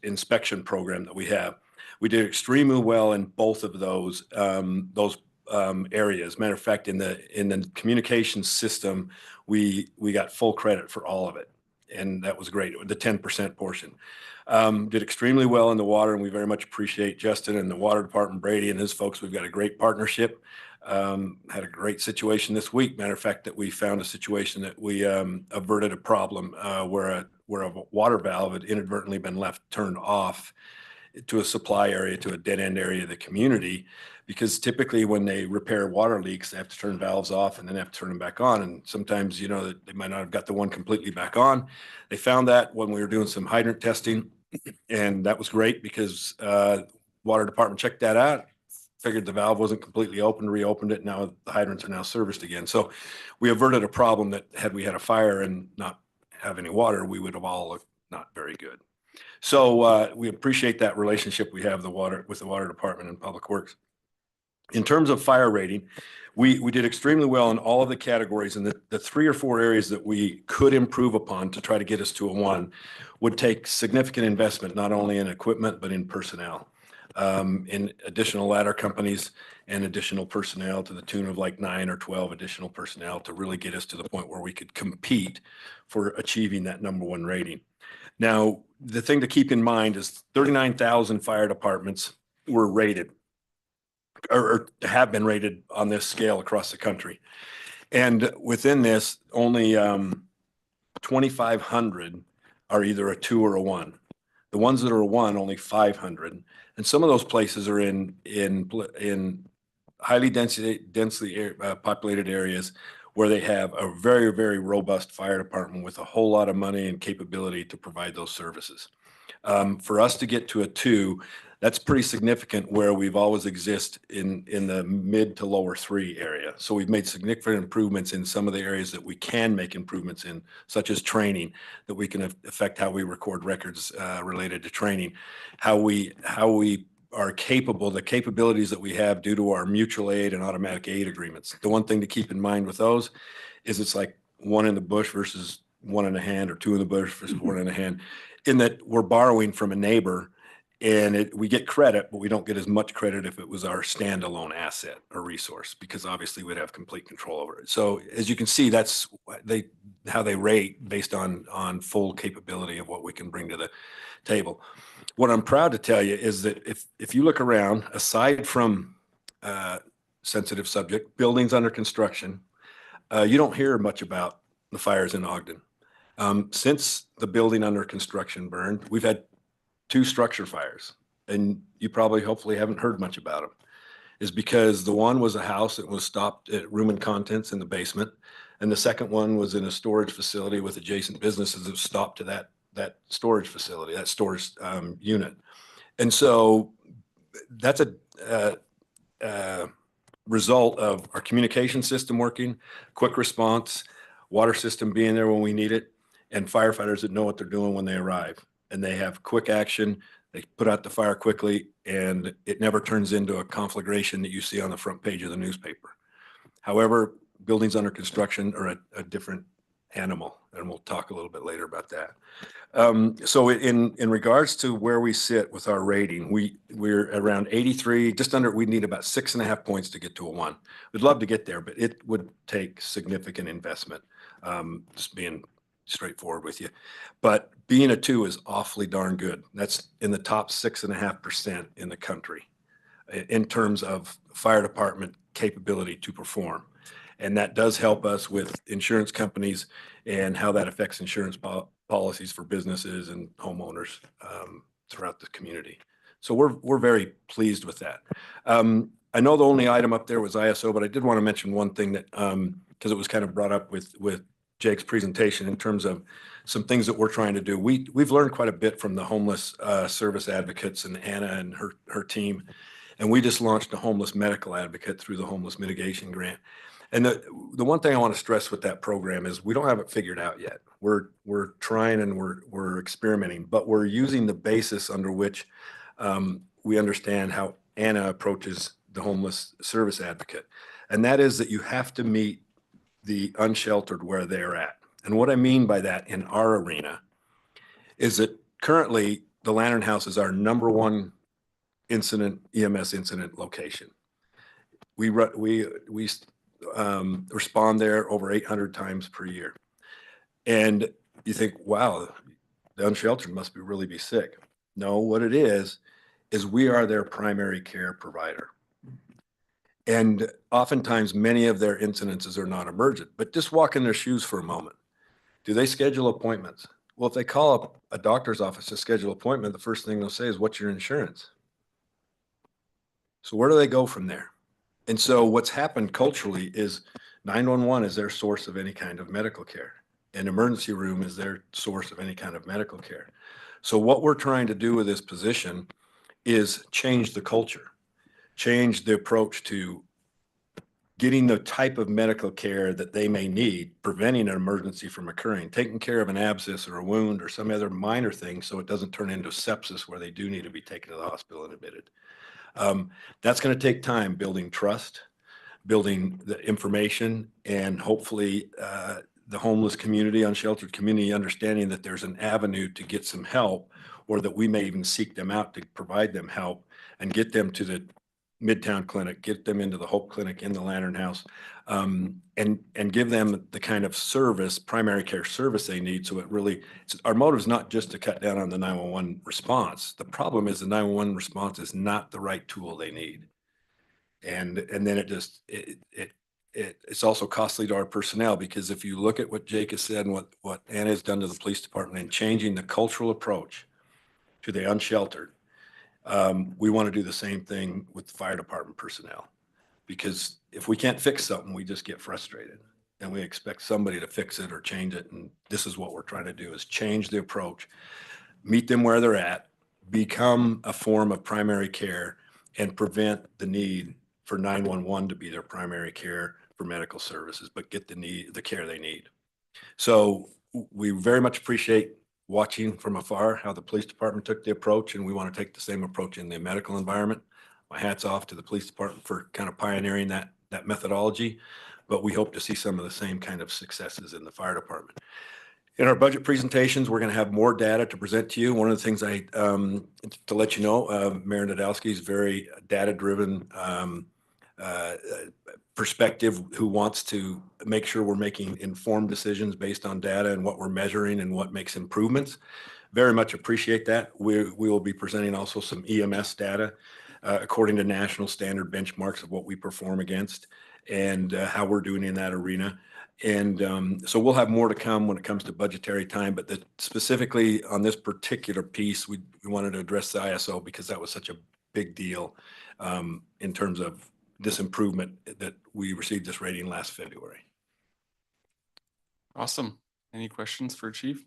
J: inspection program that we have. We did extremely well in both of those areas. Matter of fact, in the communications system, we got full credit for all of it. And that was great. The 10% portion did extremely well in the water, and we very much appreciate Justin and the water department, Brady and his folks. We've got a great partnership. Had a great situation this week. Matter of fact, that we found a situation that we averted a problem where a water valve had inadvertently been left turned off to a supply area, to a dead end area of the community. Because typically when they repair water leaks, they have to turn valves off and then have to turn them back on. And sometimes, you know, they might not have got the one completely back on. They found that when we were doing some hydrant testing, and that was great because water department checked that out, figured the valve wasn't completely open, reopened it. Now the hydrants are now serviced again. So we averted a problem that had we had a fire and not have any water, we would have all looked not very good. So we appreciate that relationship we have with the water department and public works. In terms of fire rating, we did extremely well in all of the categories, and the 3 or 4 areas that we could improve upon to try to get us to a 1 would take significant investment, not only in equipment, but in personnel, in additional ladder companies and additional personnel to the tune of like 9 or 12 additional personnel to really get us to the point where we could compete for achieving that #1 rating. Now, the thing to keep in mind is 39,000 fire departments were rated or have been rated on this scale across the country. And within this, only 2,500 are either a 2 or a 1. The ones that are a 1, only 500. And some of those places are in highly densely populated areas where they have a very, very robust fire department with a whole lot of money and capability to provide those services. For us to get to a 2, that's pretty significant, where we've always exist in the mid to lower 3 area. So we've made significant improvements in some of the areas that we can make improvements in, such as training, that we can affect how we record records related to training, how we are capable, the capabilities that we have due to our mutual aid and automatic aid agreements. The one thing to keep in mind with those is it's like 1 in the bush versus 1 in the hand, or 2 in the bush versus 1 in the hand, in that we're borrowing from a neighbor, and we get credit, but we don't get as much credit if it was our standalone asset or resource, because obviously we'd have complete control over it. So as you can see, that's how they rate based on full capability of what we can bring to the table. What I'm proud to tell you is that if you look around, aside from sensitive subject, buildings under construction, you don't hear much about the fires in Ogden. Since the building under construction burned, we've had 2 structure fires, and you probably hopefully haven't heard much about them. Is because the one was a house that was stopped at room and contents in the basement, and the second one was in a storage facility with adjacent businesses that stopped to that storage facility, that storage unit. And so that's a result of our communication system working, quick response, water system being there when we need it, and firefighters that know what they're doing when they arrive. And they have quick action, they put out the fire quickly, and it never turns into a conflagration that you see on the front page of the newspaper. However, buildings under construction are a different animal, and we'll talk a little bit later about that. So in regards to where we sit with our rating, we're around 83, just under. We need about 6.5 points to get to a 1. We'd love to get there, but it would take significant investment, just being straightforward with you. But being a 2 is awfully darn good. That's in the top 6.5% in the country in terms of fire department capability to perform. And that does help us with insurance companies and how that affects insurance policies for businesses and homeowners throughout the community. So we're very pleased with that. I know the only item up there was ISO, but I did want to mention one thing that, because it was kind of brought up with Jake's presentation in terms of some things that we're trying to do. We've learned quite a bit from the homeless service advocates and Anna and her team. And we just launched a homeless medical advocate through the homeless mitigation grant. And the one thing I want to stress with that program is we don't have it figured out yet. We're trying and we're experimenting, but we're using the basis under which we understand how Anna approaches the homeless service advocate. And that is that you have to meet the unsheltered where they're at. And what I mean by that in our arena is that currently the Lantern House is our #1 EMS incident location. We respond there over 800 times per year. And you think, wow, the unsheltered must really be sick. No, what it is we are their primary care provider. And oftentimes, many of their incidences are not emergent, but just walk in their shoes for a moment. Do they schedule appointments? Well, if they call up a doctor's office to schedule an appointment, the first thing they'll say is, what's your insurance? So where do they go from there? And so what's happened culturally is 911 is their source of any kind of medical care. An emergency room is their source of any kind of medical care. So what we're trying to do with this position is change the culture, change the approach to getting the type of medical care that they may need, preventing an emergency from occurring, taking care of an abscess or a wound or some other minor thing so it doesn't turn into sepsis where they do need to be taken to the hospital and admitted. That's going to take time building trust, building the information, and hopefully the homeless community, unsheltered community, understanding that there's an avenue to get some help, or that we may even seek them out to provide them help and get them to the Midtown Clinic, get them into the Hope Clinic in the Lantern House, and give them the kind of service, primary care service they need. So it really, our motive is not just to cut down on the 911 response. The problem is the 911 response is not the right tool they need. And then it's also costly to our personnel, because if you look at what Jake has said and what Anna has done to the police department and changing the cultural approach to the unsheltered, we want to do the same thing with the fire department personnel, because if we can't fix something, we just get frustrated and we expect somebody to fix it or change it. And this is what we're trying to do, is change the approach, meet them where they're at, become a form of primary care, and prevent the need for 911 to be their primary care for medical services, but get the care they need. So we very much appreciate watching from afar how the police department took the approach, and we want to take the same approach in the medical environment. My hat's off to the police department for kind of pioneering that methodology, but we hope to see some of the same kind of successes in the fire department. In our budget presentations, we're going to have more data to present to you. One of the things to let you know, Mayor Nadolski is very data-driven perspective, who wants to make sure we're making informed decisions based on data and what we're measuring and what makes improvements. Very much appreciate that. We will be presenting also some EMS data according to national standard benchmarks of what we perform against and how we're doing in that arena. And so we'll have more to come when it comes to budgetary time, but specifically on this particular piece, we wanted to address the ISO because that was such a big deal in terms of this improvement that we received this rating last February.
A: Awesome. Any questions for Chief?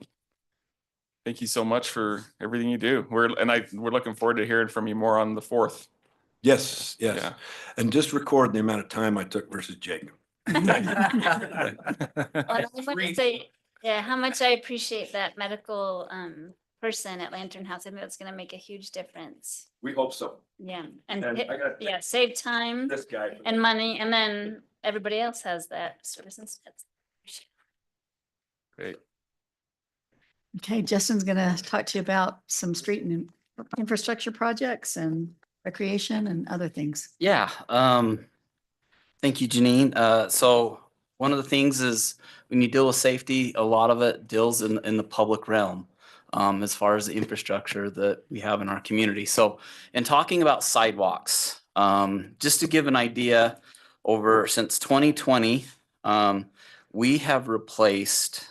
A: Thank you so much for everything you do. We're looking forward to hearing from you more on the 4th.
J: Yes.
A: Yeah.
J: And just record the amount of time I took versus Jake.
G: Well, I want to say, yeah, how much I appreciate that medical person at Lantern House. I think that's going to make a huge difference.
J: We hope so.
G: Yeah,
J: And I got
G: yeah, save time
J: this guy.
G: and money, and then everybody else has that service instead.
A: Great.
D: Okay, Justin's gonna talk to you about some street and infrastructure projects and recreation and other things.
K: Yeah, thank you, Janine. So one of the things is when you deal with safety, a lot of it deals in the public realm, as far as the infrastructure that we have in our community. So in talking about sidewalks, just to give an idea, since 2020, we have replaced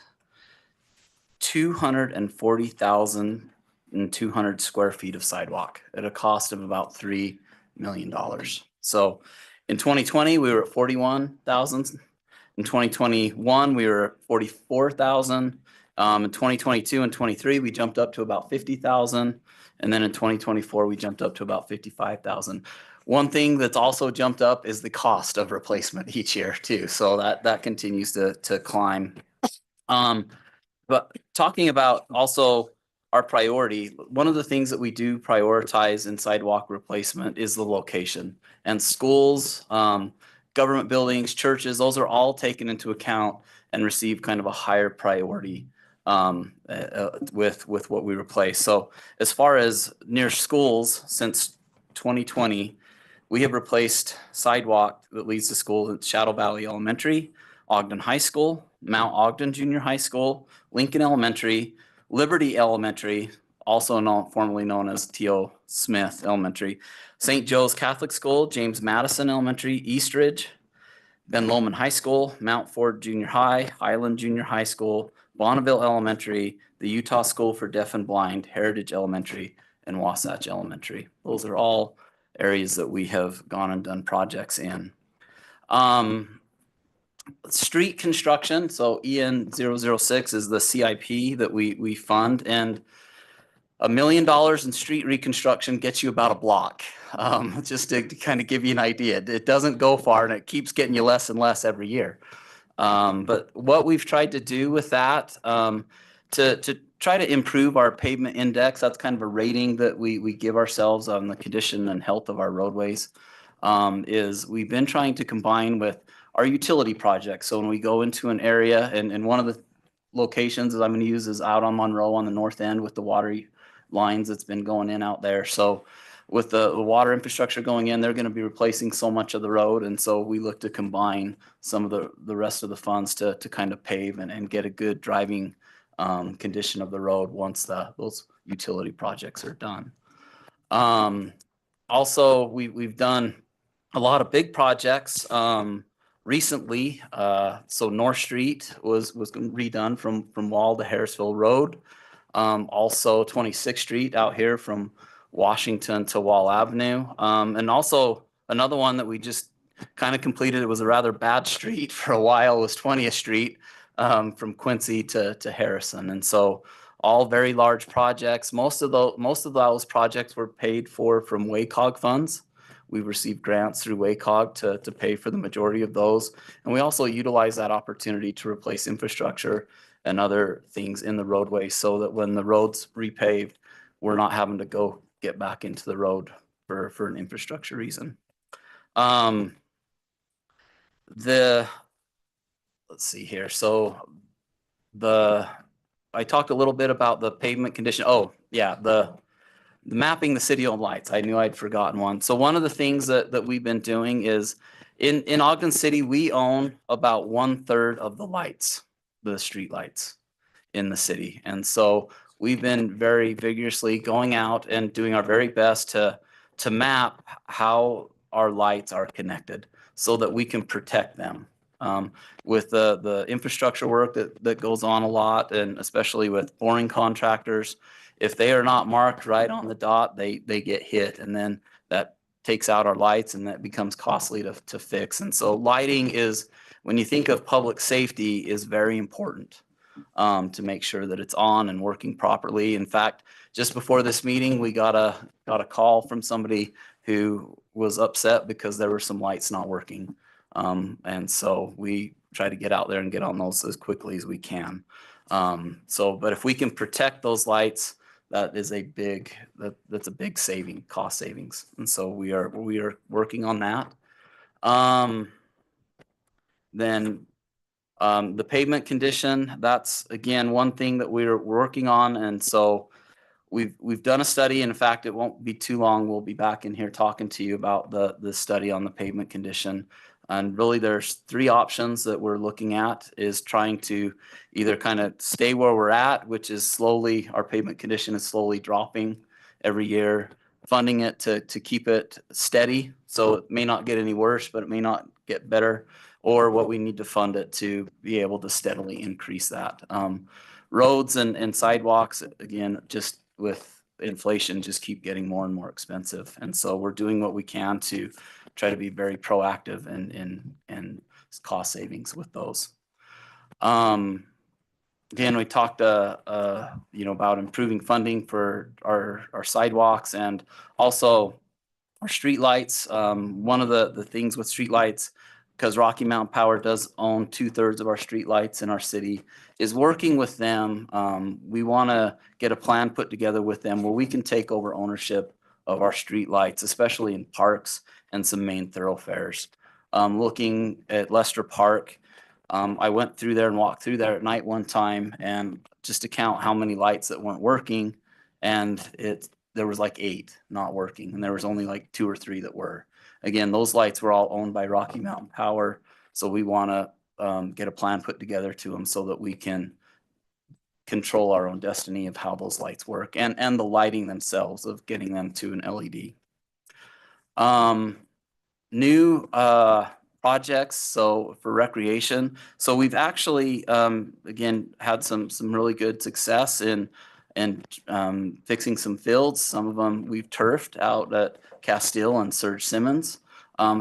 K: 240,200 square feet of sidewalk at a cost of about $3 million. So in 2020, we were at 41,000. In 2021, we were at 44,000. In 2022 and 23, we jumped up to about 50,000. And then in 2024, we jumped up to about 55,000. One thing that's also jumped up is the cost of replacement each year too. So that continues to climb. But talking about also our priority, one of the things that we do prioritize in sidewalk replacement is the location. And schools, government buildings, churches, those are all taken into account and receive kind of a higher priority with what we replace. So as far as near schools, since 2020, we have replaced sidewalk that leads to school at Shadow Valley Elementary, Ogden High School, Mount Ogden Junior High School, Lincoln Elementary, Liberty Elementary, also formerly known as T.O. Smith Elementary, St. Joe's Catholic School, James Madison Elementary, Eastridge, Ben Lomond High School, Mount Ford Junior High, Highland Junior High School, Bonneville Elementary, the Utah School for Deaf and Blind, Heritage Elementary, and Wasatch Elementary. Those are all areas that we have gone and done projects in. Street construction, so EN 006 is the CIP that we fund, and $1 million in street reconstruction gets you about a block. Just to kind of give you an idea, it doesn't go far and it keeps getting you less and less every year. But what we've tried to do with that, to try to improve our pavement index, that's kind of a rating that we give ourselves on the condition and health of our roadways, is we've been trying to combine with our utility projects. So when we go into an area, and one of the locations that I'm going to use is out on Monroe on the north end with the water lines that's been going in out there. So with the water infrastructure going in, they're going to be replacing so much of the road. And so we look to combine some of the rest of the funds to kind of pave and get a good driving condition of the road once those utility projects are done. Also, we've done a lot of big projects recently. So North Street was redone from Wall to Harrisville Road. Also 26th Street out here from Washington to Wall Avenue. And also another one that we just kind of completed, it was a rather bad street for a while, was 20th Street from Quincy to Harrison. And so all very large projects. Most of those projects were paid for from WACOG funds. We received grants through WACOG to pay for the majority of those. And we also utilize that opportunity to replace infrastructure and other things in the roadway so that when the road's repaved, we're not having to go get back into the road for an infrastructure reason. Let's see here. So I talked a little bit about the pavement condition. Oh yeah, the mapping the city-owned lights. I knew I'd forgotten one. So one of the things that we've been doing is in Ogden City, we own about 1/3 of the lights, the street lights in the city. And so we've been very vigorously going out and doing our very best to map how our lights are connected so that we can protect them. With the infrastructure work that goes on a lot, and especially with boring contractors, if they are not marked right on the dot, they get hit, and then that takes out our lights and that becomes costly to fix. And so lighting is, when you think of public safety, is very important to make sure that it's on and working properly. In fact, just before this meeting, we got a call from somebody who was upset because there were some lights not working. And so we try to get out there and get on those as quickly as we can. But if we can protect those lights, that's a big cost savings. And so we are working on that. Then the pavement condition, that's again one thing that we're working on. And so we've done a study. In fact, it won't be too long. We'll be back in here talking to you about the study on the pavement condition. And really there's 3 options that we're looking at, is trying to either kind of stay where we're at, which is slowly, our pavement condition is slowly dropping every year, funding it to keep it steady. So it may not get any worse, but it may not get better, or what we need to fund it to be able to steadily increase that. Roads and sidewalks, again, just with inflation, just keep getting more and more expensive. And so we're doing what we can to try to be very proactive in cost savings with those. Again, we talked about improving funding for our sidewalks and also our street lights. One of the things with street lights, because Rocky Mountain Power does own 2/3 of our street lights in our city, is working with them. We want to get a plan put together with them where we can take over ownership of our street lights, especially in parks and some main thoroughfares. Looking at Lester Park, I went through there and walked through there at night one time, and just to count how many lights that weren't working, and there was like 8 not working, and there was only like 2 or 3 that were. Again, those lights were all owned by Rocky Mountain Power, so we want to get a plan put together to them so that we can control our own destiny of how those lights work and the lighting themselves of getting them to an LED. New projects, so for recreation. So we've actually again had some really good success in fixing some fields. Some of them we've turfed out at Castile and Serge Simmons.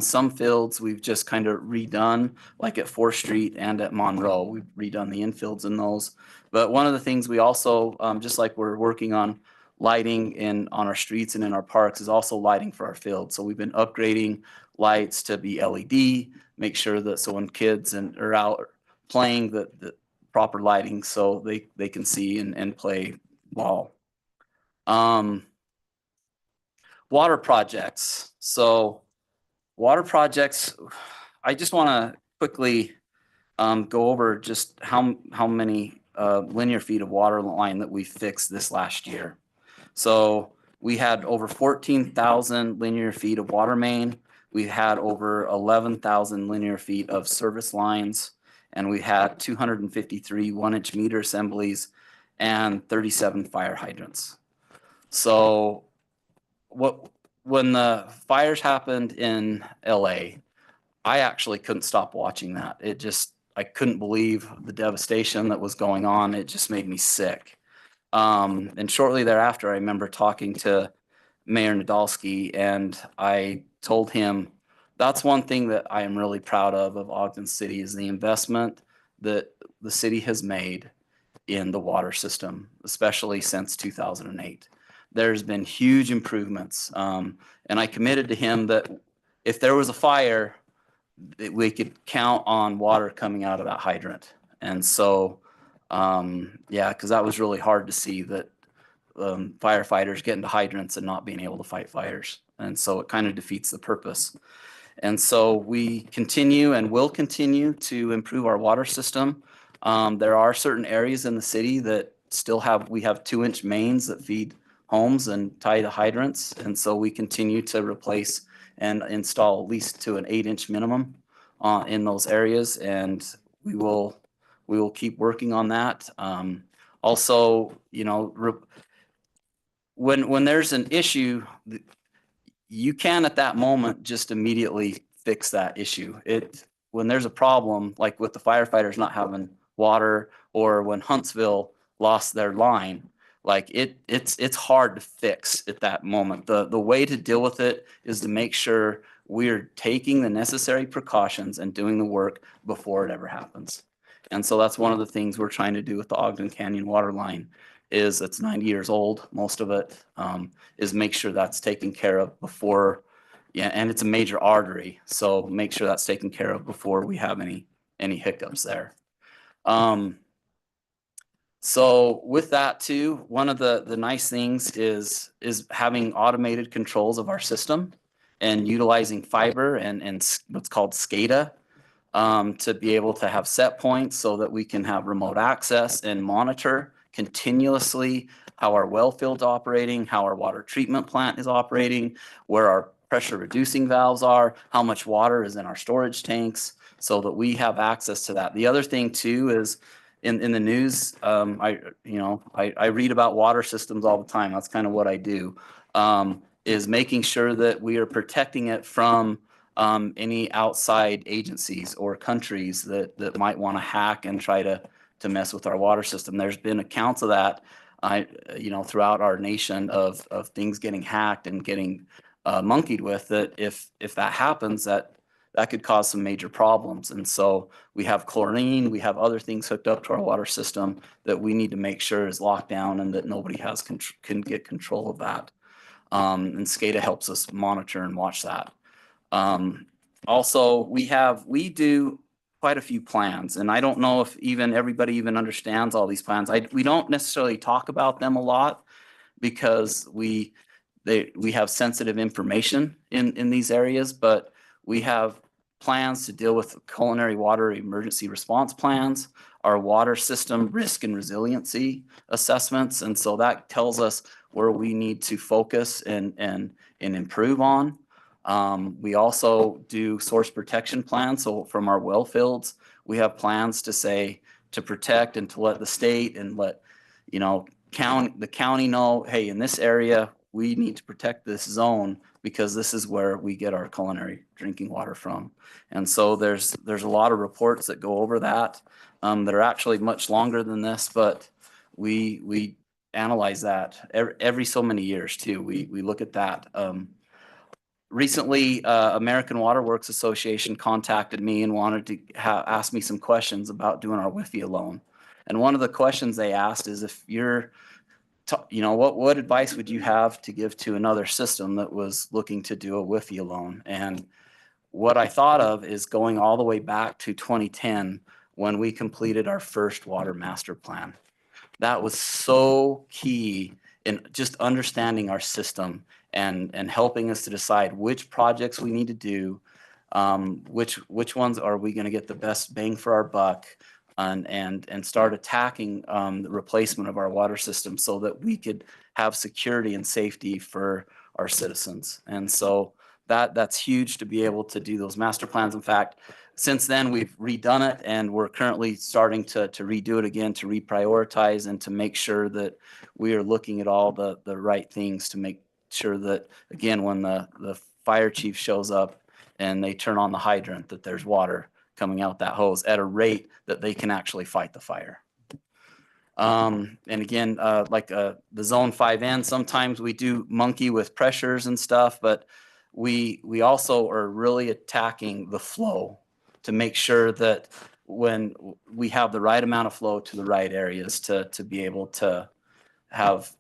K: Some fields we've just kind of redone, like at 4th Street and at Monroe. We've redone the infields in those. But one of the things we also, just like we're working on lighting on our streets and in our parks, is also lighting for our fields. So we've been upgrading lights to be LED, make sure that so when kids are out playing, the proper lighting so they can see and play ball. Water projects. So water projects, I just want to quickly go over just how many linear feet of water line that we fixed this last year. So we had over 14,000 linear feet of water main. We had over 11,000 linear feet of service lines, and we had 253 1-inch meter assemblies and 37 fire hydrants. So when the fires happened in LA, I actually couldn't stop watching that. I couldn't believe the devastation that was going on. It just made me sick. And shortly thereafter, I remember talking to Mayor Nadolski, and I told him that's one thing that I am really proud of Ogden City is the investment that the city has made in the water system, especially since 2008. There's been huge improvements. And I committed to him that if there was a fire, that we could count on water coming out of that hydrant. And so, yeah, because that was really hard to see that firefighters get into hydrants and not being able to fight fires. And so it kind of defeats the purpose. And so we continue and will continue to improve our water system. There are certain areas in the city that we have 2-inch mains that feed homes and tie to hydrants. And so we continue to replace and install at least to an 8-inch minimum in those areas. And we will keep working on that. Also, when there's an issue, you can at that moment just immediately fix that issue. When there's a problem, like with the firefighters not having water, or when Huntsville lost their line, like it's hard to fix at that moment. The way to deal with it is to make sure we're taking the necessary precautions and doing the work before it ever happens. And so that's one of the things we're trying to do with the Ogden Canyon Waterline. Is it's 90 years old, most of it, is make sure that's taken care of before, and it's a major artery, so make sure that's taken care of before we have any hiccups there. So with that too, one of the nice things is having automated controls of our system and utilizing fiber and what's called SCADA to be able to have set points so that we can have remote access and monitor continuously how our well field's operating, how our water treatment plant is operating, where our pressure reducing valves are, how much water is in our storage tanks, so that we have access to that. The other thing too is in the news, I read about water systems all the time. That's kind of what I do, is making sure that we are protecting it from any outside agencies or countries that might want to hack and try to mess with our water system. There's been accounts of that, throughout our nation of things getting hacked and getting monkeyed with. That if that happens, that could cause some major problems. And so we have chlorine, we have other things hooked up to our water system that we need to make sure is locked down and that nobody can get control of that. And SCADA helps us monitor and watch that. Also, we do quite a few plans, and I don't know if everybody even understands all these plans. We don't necessarily talk about them a lot because we have sensitive information in these areas, but we have plans to deal with culinary water emergency response plans, our water system risk and resiliency assessments, and so that tells us where we need to focus and improve on. We also do source protection plans. So from our well fields, we have plans to protect and to let the state and let the county know, hey, in this area, we need to protect this zone because this is where we get our culinary drinking water from. And so there's a lot of reports that go over that, that are actually much longer than this, but we analyze that every so many years too. We look at that. Recently, American Water Works Association contacted me and wanted to ask me some questions about doing our WIFIA loan. And one of the questions they asked is if you're, what advice would you have to give to another system that was looking to do a WIFIA loan? And what I thought of is going all the way back to 2010 when we completed our first water master plan. That was so key in just understanding our system and helping us to decide which projects we need to do, which ones are we going to get the best bang for our buck, and start attacking the replacement of our water system so that we could have security and safety for our citizens. And so that's huge to be able to do those master plans. In fact, since then, we've redone it and we're currently starting to redo it again, to reprioritize and to make sure that we are looking at all the right things to make sure that, again, when the fire chief shows up and they turn on the hydrant, that there's water coming out that hose at a rate that they can actually fight the fire. And again, like the zone 5N, sometimes we do monkey with pressures and stuff, but we also are really attacking the flow to make sure that when we have the right amount of flow to the right areas to be able to have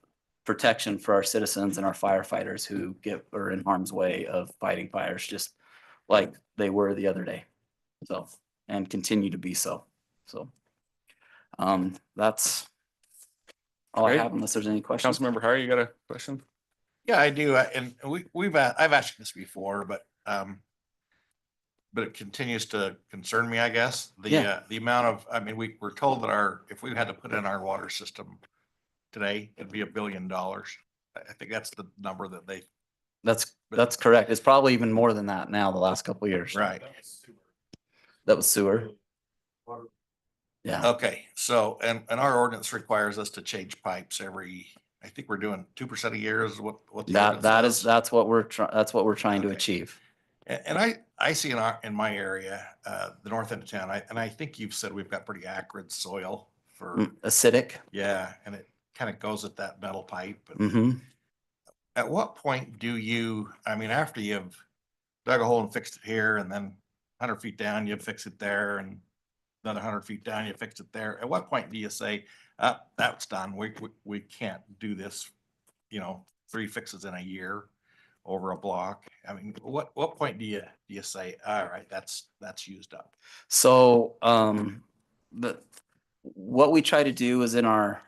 K: protection for our citizens and our firefighters who are in harm's way of fighting fires, just like they were the other day. So, and continue to be so. So, that's all I
A: Great.
K: have unless there's any questions.
A: Councilmember Harry, you got a question?
I: Yeah, I do. And I've asked this before, but it continues to concern me, I guess. The amount of, we're told that if we had to put in our water system today, it'd be $1 billion. I think that's the number that they.
K: That's correct. It's probably even more than that now, the last couple of years.
I: Right.
K: That was sewer. Yeah.
I: Okay. So, and our ordinance requires us to change pipes I think we're doing 2% a year is what the ordinance says.
K: That's what we're trying to
I: Okay.
K: achieve.
I: And I see in my area, the north end of town, and I think you've said we've got pretty acrid soil for.
K: Acidic.
I: Yeah. And it kind of goes at that metal pipe.
K: Mm-hmm.
I: At what point after you've dug a hole and fixed it here and then 100 feet down, you fix it there and another 100 feet down, you fix it there. At what point do you say, that's done. We can't do this, 3 fixes in a year over a block? What point do you say, all right, that's used up?
K: So, what we try to do is in our,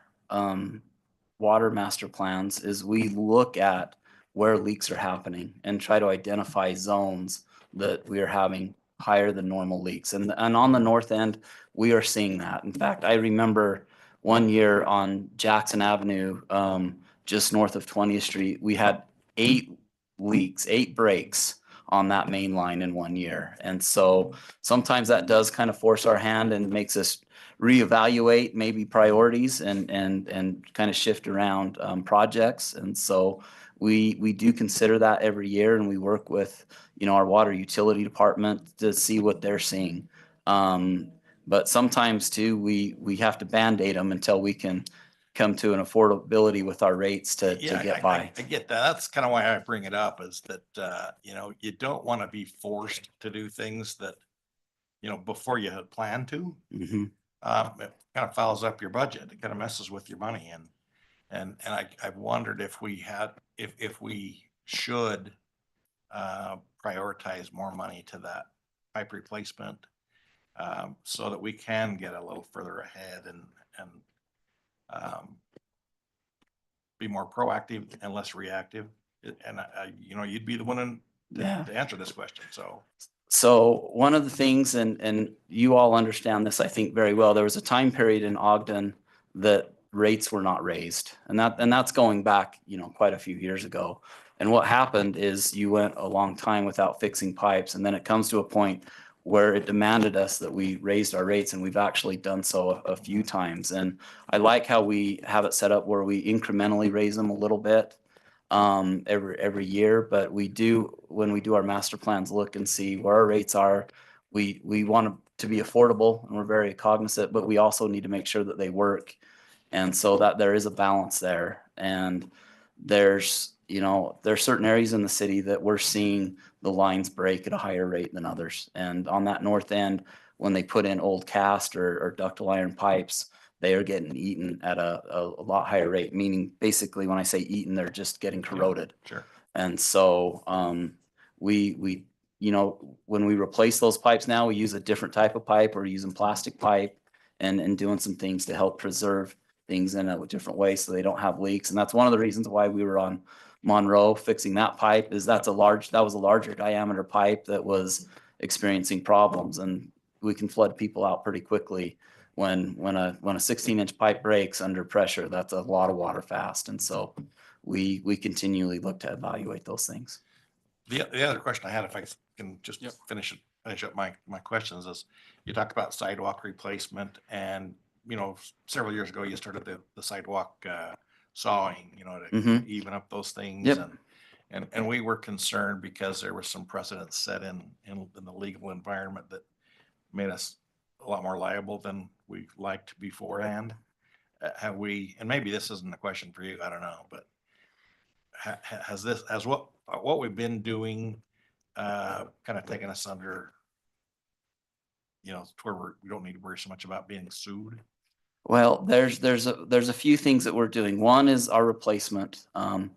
K: water master plans is we look at where leaks are happening and try to identify zones that we are having higher than normal leaks. And on the north end, we are seeing that. In fact, I remember one year on Jackson Avenue, just north of 20th Street, we had 8 breaks on that main line in one year. And so sometimes that does kind of force our hand and makes us reevaluate maybe priorities and kind of shift around projects. And so we do consider that every year, and we work with, our water utility department to see what they're seeing. But sometimes too, we have to Band-Aid them until we can come to an affordability with our rates to get by.
I: I get that. That's kind of why I bring it up, is that, you don't want to be forced to do things that, before you had planned to.
K: Mm-hmm.
I: It kind of fouls up your budget. It kind of messes with your money. And I've wondered if we should prioritize more money to that pipe replacement, so that we can get a little further ahead and be more proactive and less reactive. And you'd be the one to answer this question.
K: So one of the things, and you all understand this, I think, very well, there was a time period in Ogden that rates were not raised. And that's going back, quite a few years ago. And what happened is you went a long time without fixing pipes. And then it comes to a point where it demanded us that we raised our rates, and we've actually done so a few times. And I like how we have it set up where we incrementally raise them a little bit every year, but we do, when we do our master plans, look and see where our rates are. We want to be affordable, and we're very cognizant, but we also need to make sure that they work. And so that there is a balance there. And there's certain areas in the city that we're seeing the lines break at a higher rate than others. And on that north end, when they put in old cast or ductile iron pipes, they are getting eaten at a lot higher rate, meaning basically when I say eaten, they're just getting corroded.
I: Sure.
K: And so we when we replace those pipes now, we use a different type of pipe. We're using plastic pipe and doing some things to help preserve things in a different way so they don't have leaks. And that's one of the reasons why we were on Monroe fixing that pipe, is that was a larger diameter pipe that was experiencing problems, and we can flood people out pretty quickly when a 16-inch pipe breaks under pressure. That's a lot of water fast. And so we continually look to evaluate those things.
I: The other question I had, if I can just finish up my questions, is you talked about sidewalk replacement, and several years ago you started the sidewalk sawing, to even up those things.
K: Yep.
I: And we were concerned because there was some precedents set in the legal environment that made us a lot more liable than we liked beforehand. Have we, and maybe this isn't a question for you, I don't know, but has what we've been doing kind of taken us under, to where we don't need to worry so much about being sued?
K: Well, there's a few things that we're doing. One is our replacement. And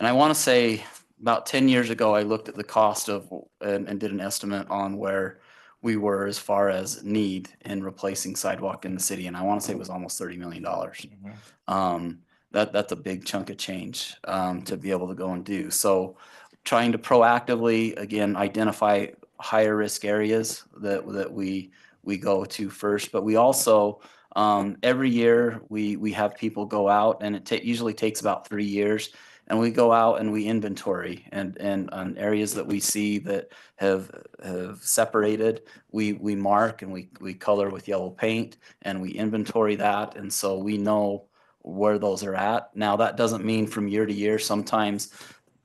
K: I want to say about 10 years ago, I looked at the cost of and did an estimate on where we were as far as need in replacing sidewalk in the city. And I want to say it was almost $30 million. That's a big chunk of change to be able to go and do. So trying to proactively, again, identify higher risk areas that we go to first. But we also, every year we have people go out, and it usually takes about 3 years. And we go out and we inventory, and on areas that we see that have separated, we mark and we color with yellow paint, and we inventory that. And so we know where those are at. Now, that doesn't mean from year to year. Sometimes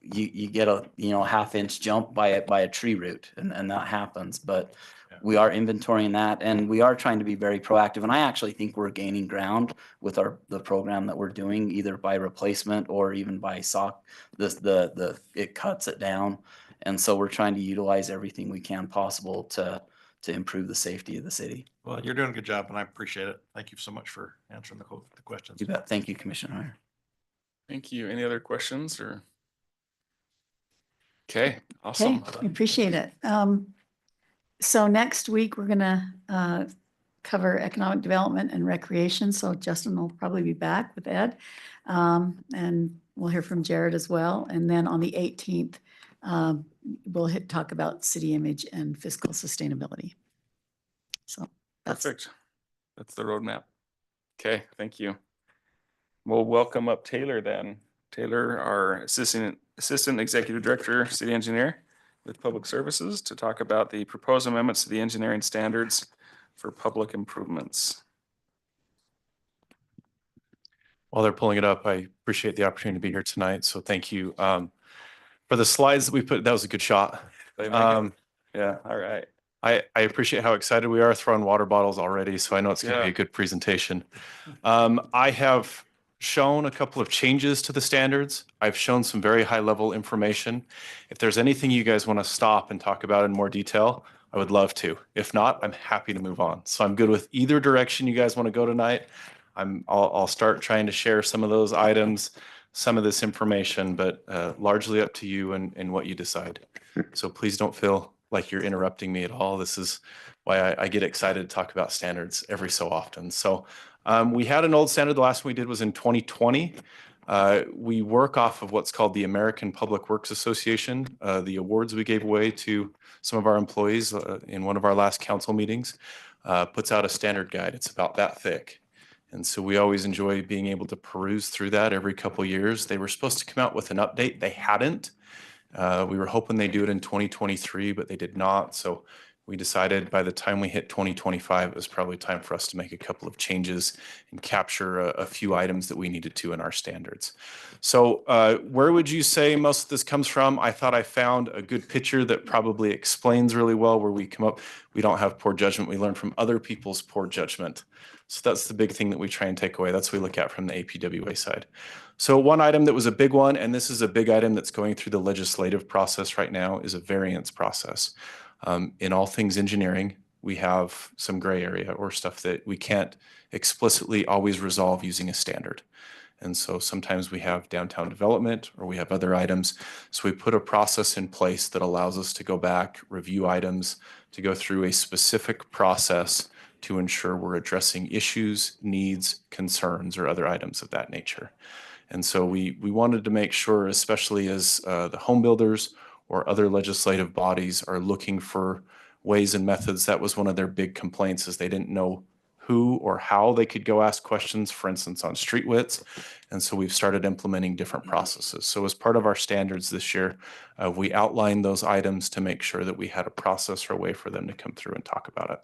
K: you get a half-inch jump by a tree root, and that happens. But we are inventorying that, and we are trying to be very proactive. And I actually think we're gaining ground with the program that we're doing, either by replacement or even by sock. It cuts it down, and so we're trying to utilize everything we can possible to improve the safety of the city.
I: Well, you're doing a good job, and I appreciate it. Thank you so much for answering the questions.
K: You bet. Thank you, Commissioner Hunter.
A: Thank you. Any other questions or? Okay, awesome.
D: Okay, we appreciate it. So next week, we're gonna cover economic development and recreation. So Justin will probably be back with Ed. And we'll hear from Jared as well. And then on the 18th, we'll talk about city image and fiscal sustainability. So that's
A: Perfect. That's the roadmap. Okay, thank you. We'll welcome up Taylor then. Taylor, our Assistant Executive Director, City Engineer with Public Services, to talk about the proposed amendments to the engineering standards for public improvements.
L: While they're pulling it up, I appreciate the opportunity to be here tonight. So thank you. For the slides that we put, that was a good shot.
A: Yeah, all right.
L: I appreciate how excited we are throwing water bottles already. So I know it's going to be a good presentation. I have shown a couple of changes to the standards. I've shown some very high level information. If there's anything you guys want to stop and talk about in more detail, I would love to. If not, I'm happy to move on. So I'm good with either direction you guys want to go tonight. I'll start trying to share some of those items, some of this information, but largely up to you and what you decide. So please don't feel like you're interrupting me at all. This is why I get excited to talk about standards every so often. So we had an old standard. The last one we did was in 2020. We work off of what's called the American Public Works Association. The awards we gave away to some of our employees in one of our last council meetings puts out a standard guide. It's about that thick. And so we always enjoy being able to peruse through that every couple of years. They were supposed to come out with an update. They hadn't. We were hoping they'd do it in 2023, but they did not. So we decided by the time we hit 2025, it was probably time for us to make a couple of changes and capture a few items that we needed to in our standards. So where would you say most of this comes from? I thought I found a good picture that probably explains really well where we come up. We don't have poor judgment. We learn from other people's poor judgment. So that's the big thing that we try and take away. That's what we look at from the APWA side. So one item that was a big one, and this is a big item that's going through the legislative process right now, is a variance process. In all things engineering, we have some gray area or stuff that we can't explicitly always resolve using a standard. And so sometimes we have downtown development or we have other items. So we put a process in place that allows us to go back, review items, to go through a specific process to ensure we're addressing issues, needs, concerns, or other items of that nature. And so we wanted to make sure, especially as the home builders or other legislative bodies are looking for ways and methods, that was one of their big complaints, is they didn't know who or how they could go ask questions, for instance, on street widths. And so we've started implementing different processes. So as part of our standards this year, we outlined those items to make sure that we had a process or a way for them to come through and talk about it.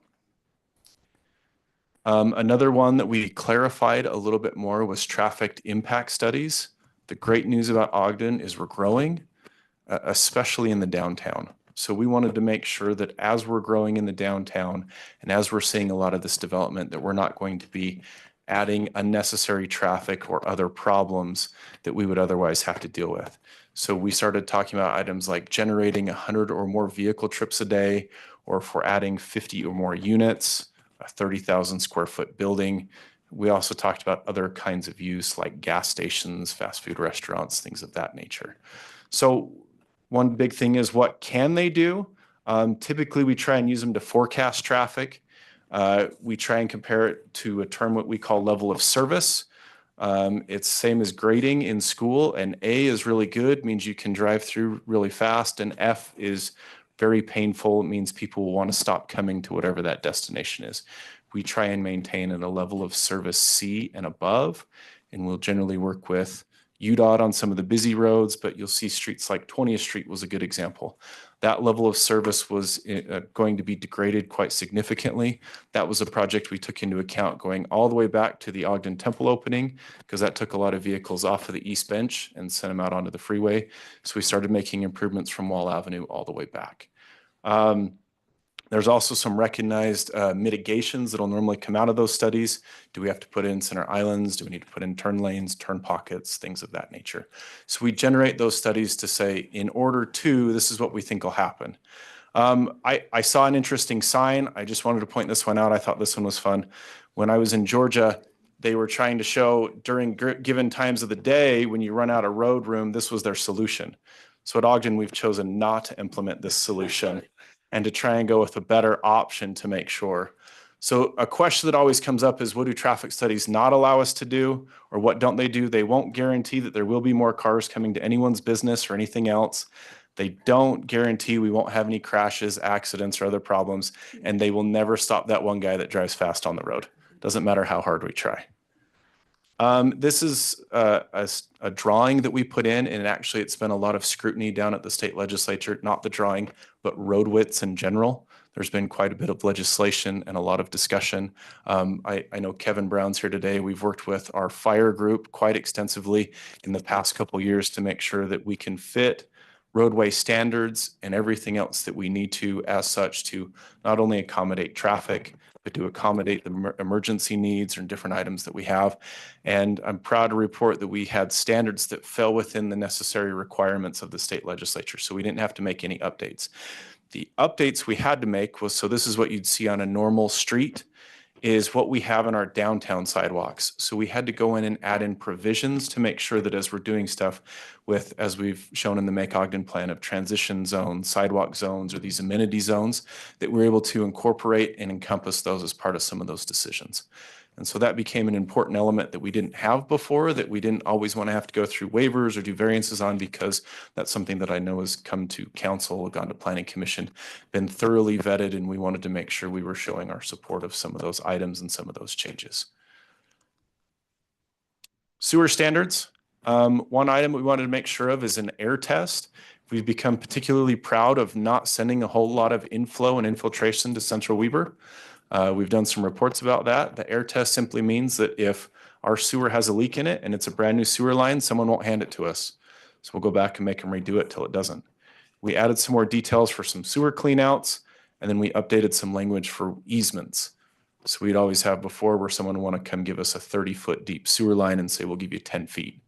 L: Another one that we clarified a little bit more was traffic impact studies. The great news about Ogden is we're growing, especially in the downtown. So we wanted to make sure that as we're growing in the downtown and as we're seeing a lot of this development, that we're not going to be adding unnecessary traffic or other problems that we would otherwise have to deal with. So we started talking about items like generating 100 or more vehicle trips a day, or if we're adding 50 or more units, a 30,000 square foot building. We also talked about other kinds of use like gas stations, fast food restaurants, things of that nature. So one big thing is, what can they do? Typically, we try and use them to forecast traffic. We try and compare it to a term what we call level of service. It's same as grading in school. And A is really good, means you can drive through really fast. And F is very painful. It means people will want to stop coming to whatever that destination is. We try and maintain at a level of service C and above, and we'll generally work with UDOT on some of the busy roads, but you'll see streets like 20th Street was a good example. That level of service was going to be degraded quite significantly. That was a project we took into account going all the way back to the Ogden Temple opening, because that took a lot of vehicles off of the East Bench and sent them out onto the freeway. So we started making improvements from Wall Avenue all the way back. There's also some recognized mitigations that'll normally come out of those studies. Do we have to put in center islands? Do we need to put in turn lanes, turn pockets, things of that nature? So we generate those studies to say, in order to, this is what we think will happen. I saw an interesting sign. I just wanted to point this one out. I thought this one was fun. When I was in Georgia, they were trying to show during given times of the day, when you run out of road room, this was their solution. So at Ogden, we've chosen not to implement this solution and to try and go with a better option to make sure. So a question that always comes up is, what do traffic studies not allow us to do, or what don't they do? They won't guarantee that there will be more cars coming to anyone's business or anything else. They don't guarantee we won't have any crashes, accidents, or other problems, and they will never stop that one guy that drives fast on the road. Doesn't matter how hard we try. This is a drawing that we put in, and actually it's been a lot of scrutiny down at the state legislature, not the drawing, but road widths in general. There's been quite a bit of legislation and a lot of discussion. I know Kevin Brown's here today. We've worked with our fire group quite extensively in the past couple of years to make sure that we can fit roadway standards and everything else that we need to as such to not only accommodate traffic, but to accommodate the emergency needs and different items that we have. And I'm proud to report that we had standards that fell within the necessary requirements of the state legislature. So we didn't have to make any updates. The updates we had to make was, so this is what you'd see on a normal street, is what we have in our downtown sidewalks. So we had to go in and add in provisions to make sure that as we're doing stuff with, as we've shown in the Make Ogden plan, of transition zones, sidewalk zones, or these amenity zones, that we're able to incorporate and encompass those as part of some of those decisions. And so that became an important element that we didn't have before, that we didn't always want to have to go through waivers or do variances on, because that's something that I know has come to council, gone to planning commission, been thoroughly vetted, and we wanted to make sure we were showing our support of some of those items and some of those changes. Sewer standards. One item we wanted to make sure of is an air test. We've become particularly proud of not sending a whole lot of inflow and infiltration to Central Weber. We've done some reports about that. The air test simply means that if our sewer has a leak in it and it's a brand new sewer line, someone won't hand it to us. So we'll go back and make them redo it till it doesn't. We added some more details for some sewer cleanouts, and then we updated some language for easements. So we'd always have before where someone would want to come give us a 30-foot deep sewer line and say, we'll give you 10 feet.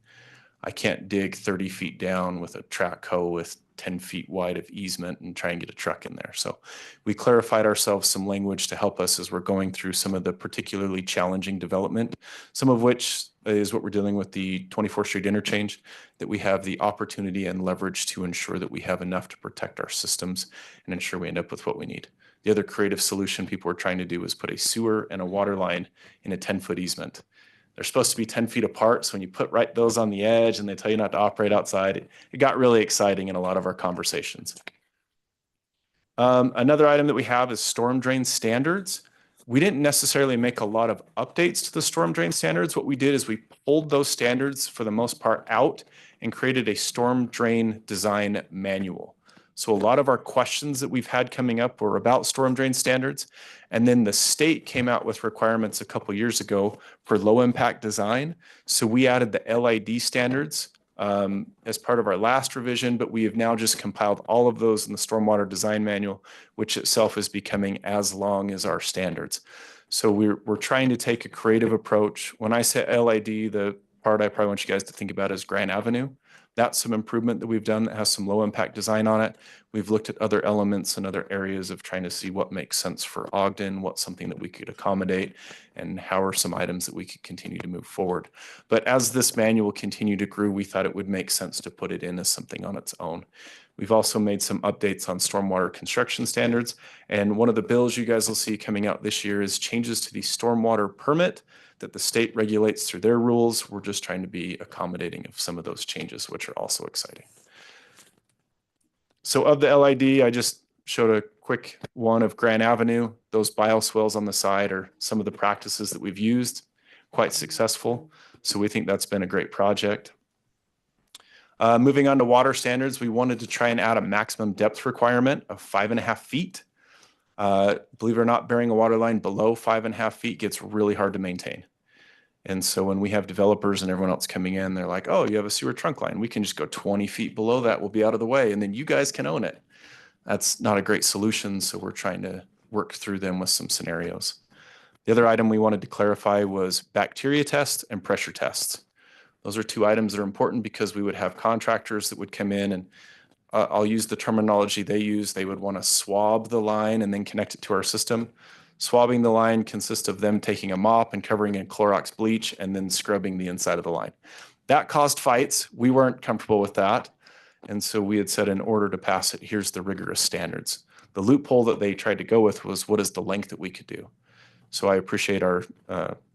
L: I can't dig 30 feet down with a track hoe with 10 feet wide of easement and try and get a truck in there. So we clarified ourselves some language to help us as we're going through some of the particularly challenging development, some of which is what we're dealing with the 24th Street interchange, that we have the opportunity and leverage to ensure that we have enough to protect our systems and ensure we end up with what we need. The other creative solution people were trying to do was put a sewer and a water line in a 10-foot easement. They're supposed to be 10 feet apart. So when you put those on the edge and they tell you not to operate outside, it got really exciting in a lot of our conversations. Another item that we have is storm drain standards. We didn't necessarily make a lot of updates to the storm drain standards. What we did is we pulled those standards for the most part out and created a storm drain design manual. So a lot of our questions that we've had coming up were about storm drain standards. And then the state came out with requirements a couple years ago for low impact design. So we added the LID standards as part of our last revision, but we have now just compiled all of those in the stormwater design manual, which itself is becoming as long as our standards. So we're trying to take a creative approach. When I say LID, the part I probably want you guys to think about is Grand Avenue. That's some improvement that we've done that has some low impact design on it. We've looked at other elements and other areas of trying to see what makes sense for Ogden, what's something that we could accommodate, and how are some items that we could continue to move forward. But as this manual continued to grow, we thought it would make sense to put it in as something on its own. We've also made some updates on stormwater construction standards. And one of the bills you guys will see coming out this year is changes to the stormwater permit that the state regulates through their rules. We're just trying to be accommodating of some of those changes, which are also exciting. So of the LID, I just showed a quick one of Grand Avenue. Those bioswales on the side are some of the practices that we've used, quite successful. So we think that's been a great project. Moving on to water standards, we wanted to try and add a maximum depth requirement of 5.5 feet. Believe it or not, burying a water line below 5.5 feet gets really hard to maintain. And so when we have developers and everyone else coming in, they're like, oh, you have a sewer trunk line. We can just go 20 feet below that. We'll be out of the way. And then you guys can own it. That's not a great solution. So we're trying to work through them with some scenarios. The other item we wanted to clarify was bacteria tests and pressure tests. Those are two items that are important because we would have contractors that would come in and I'll use the terminology they use. They would want to swab the line and then connect it to our system. Swabbing the line consists of them taking a mop and covering in Clorox bleach and then scrubbing the inside of the line. That caused fights. We weren't comfortable with that. And so we had said in order to pass it, here's the rigorous standards. The loophole that they tried to go with was what is the length that we could do. So I appreciate our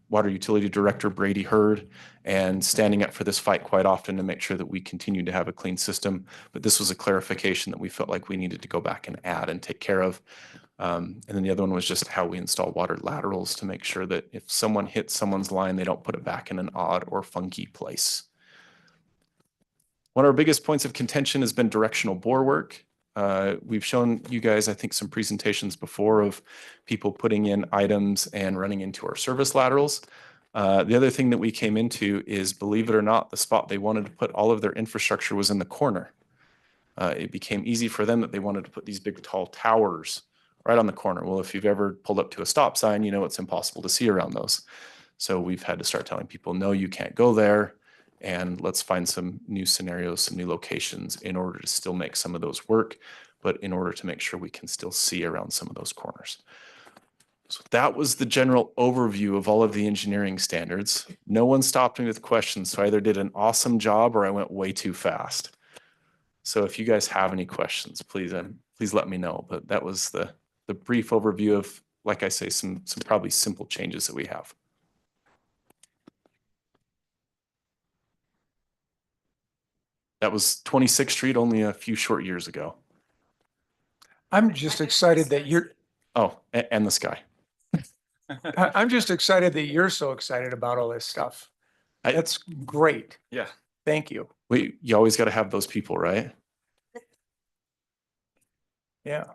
L: Water Utility Director, Brady Hurd, and standing up for this fight quite often to make sure that we continue to have a clean system. But this was a clarification that we felt like we needed to go back and add and take care of. And then the other one was just how we install water laterals to make sure that if someone hits someone's line, they don't put it back in an odd or funky place. One of our biggest points of contention has been directional bore work. We've shown you guys, I think, some presentations before of people putting in items and running into our service laterals. The other thing that we came into is, believe it or not, the spot they wanted to put all of their infrastructure was in the corner. It became easy for them that they wanted to put these big tall towers right on the corner. Well, if you've ever pulled up to a stop sign, you know it's impossible to see around those. So we've had to start telling people, no, you can't go there. And let's find some new scenarios, some new locations in order to still make some of those work, but in order to make sure we can still see around some of those corners. So that was the general overview of all of the engineering standards. No one stopped me with questions, so I either did an awesome job or I went way too fast. So if you guys have any questions, please let me know. But that was the brief overview of, like I say, some probably simple changes that we have. That was 26th Street only a few short years ago.
H: I'm just excited that you're,
L: Oh, and the sky.
H: I'm just excited that you're so excited about all this stuff. That's great.
A: Yeah.
H: Thank you.
L: You always got to have those people, right?
H: Yeah.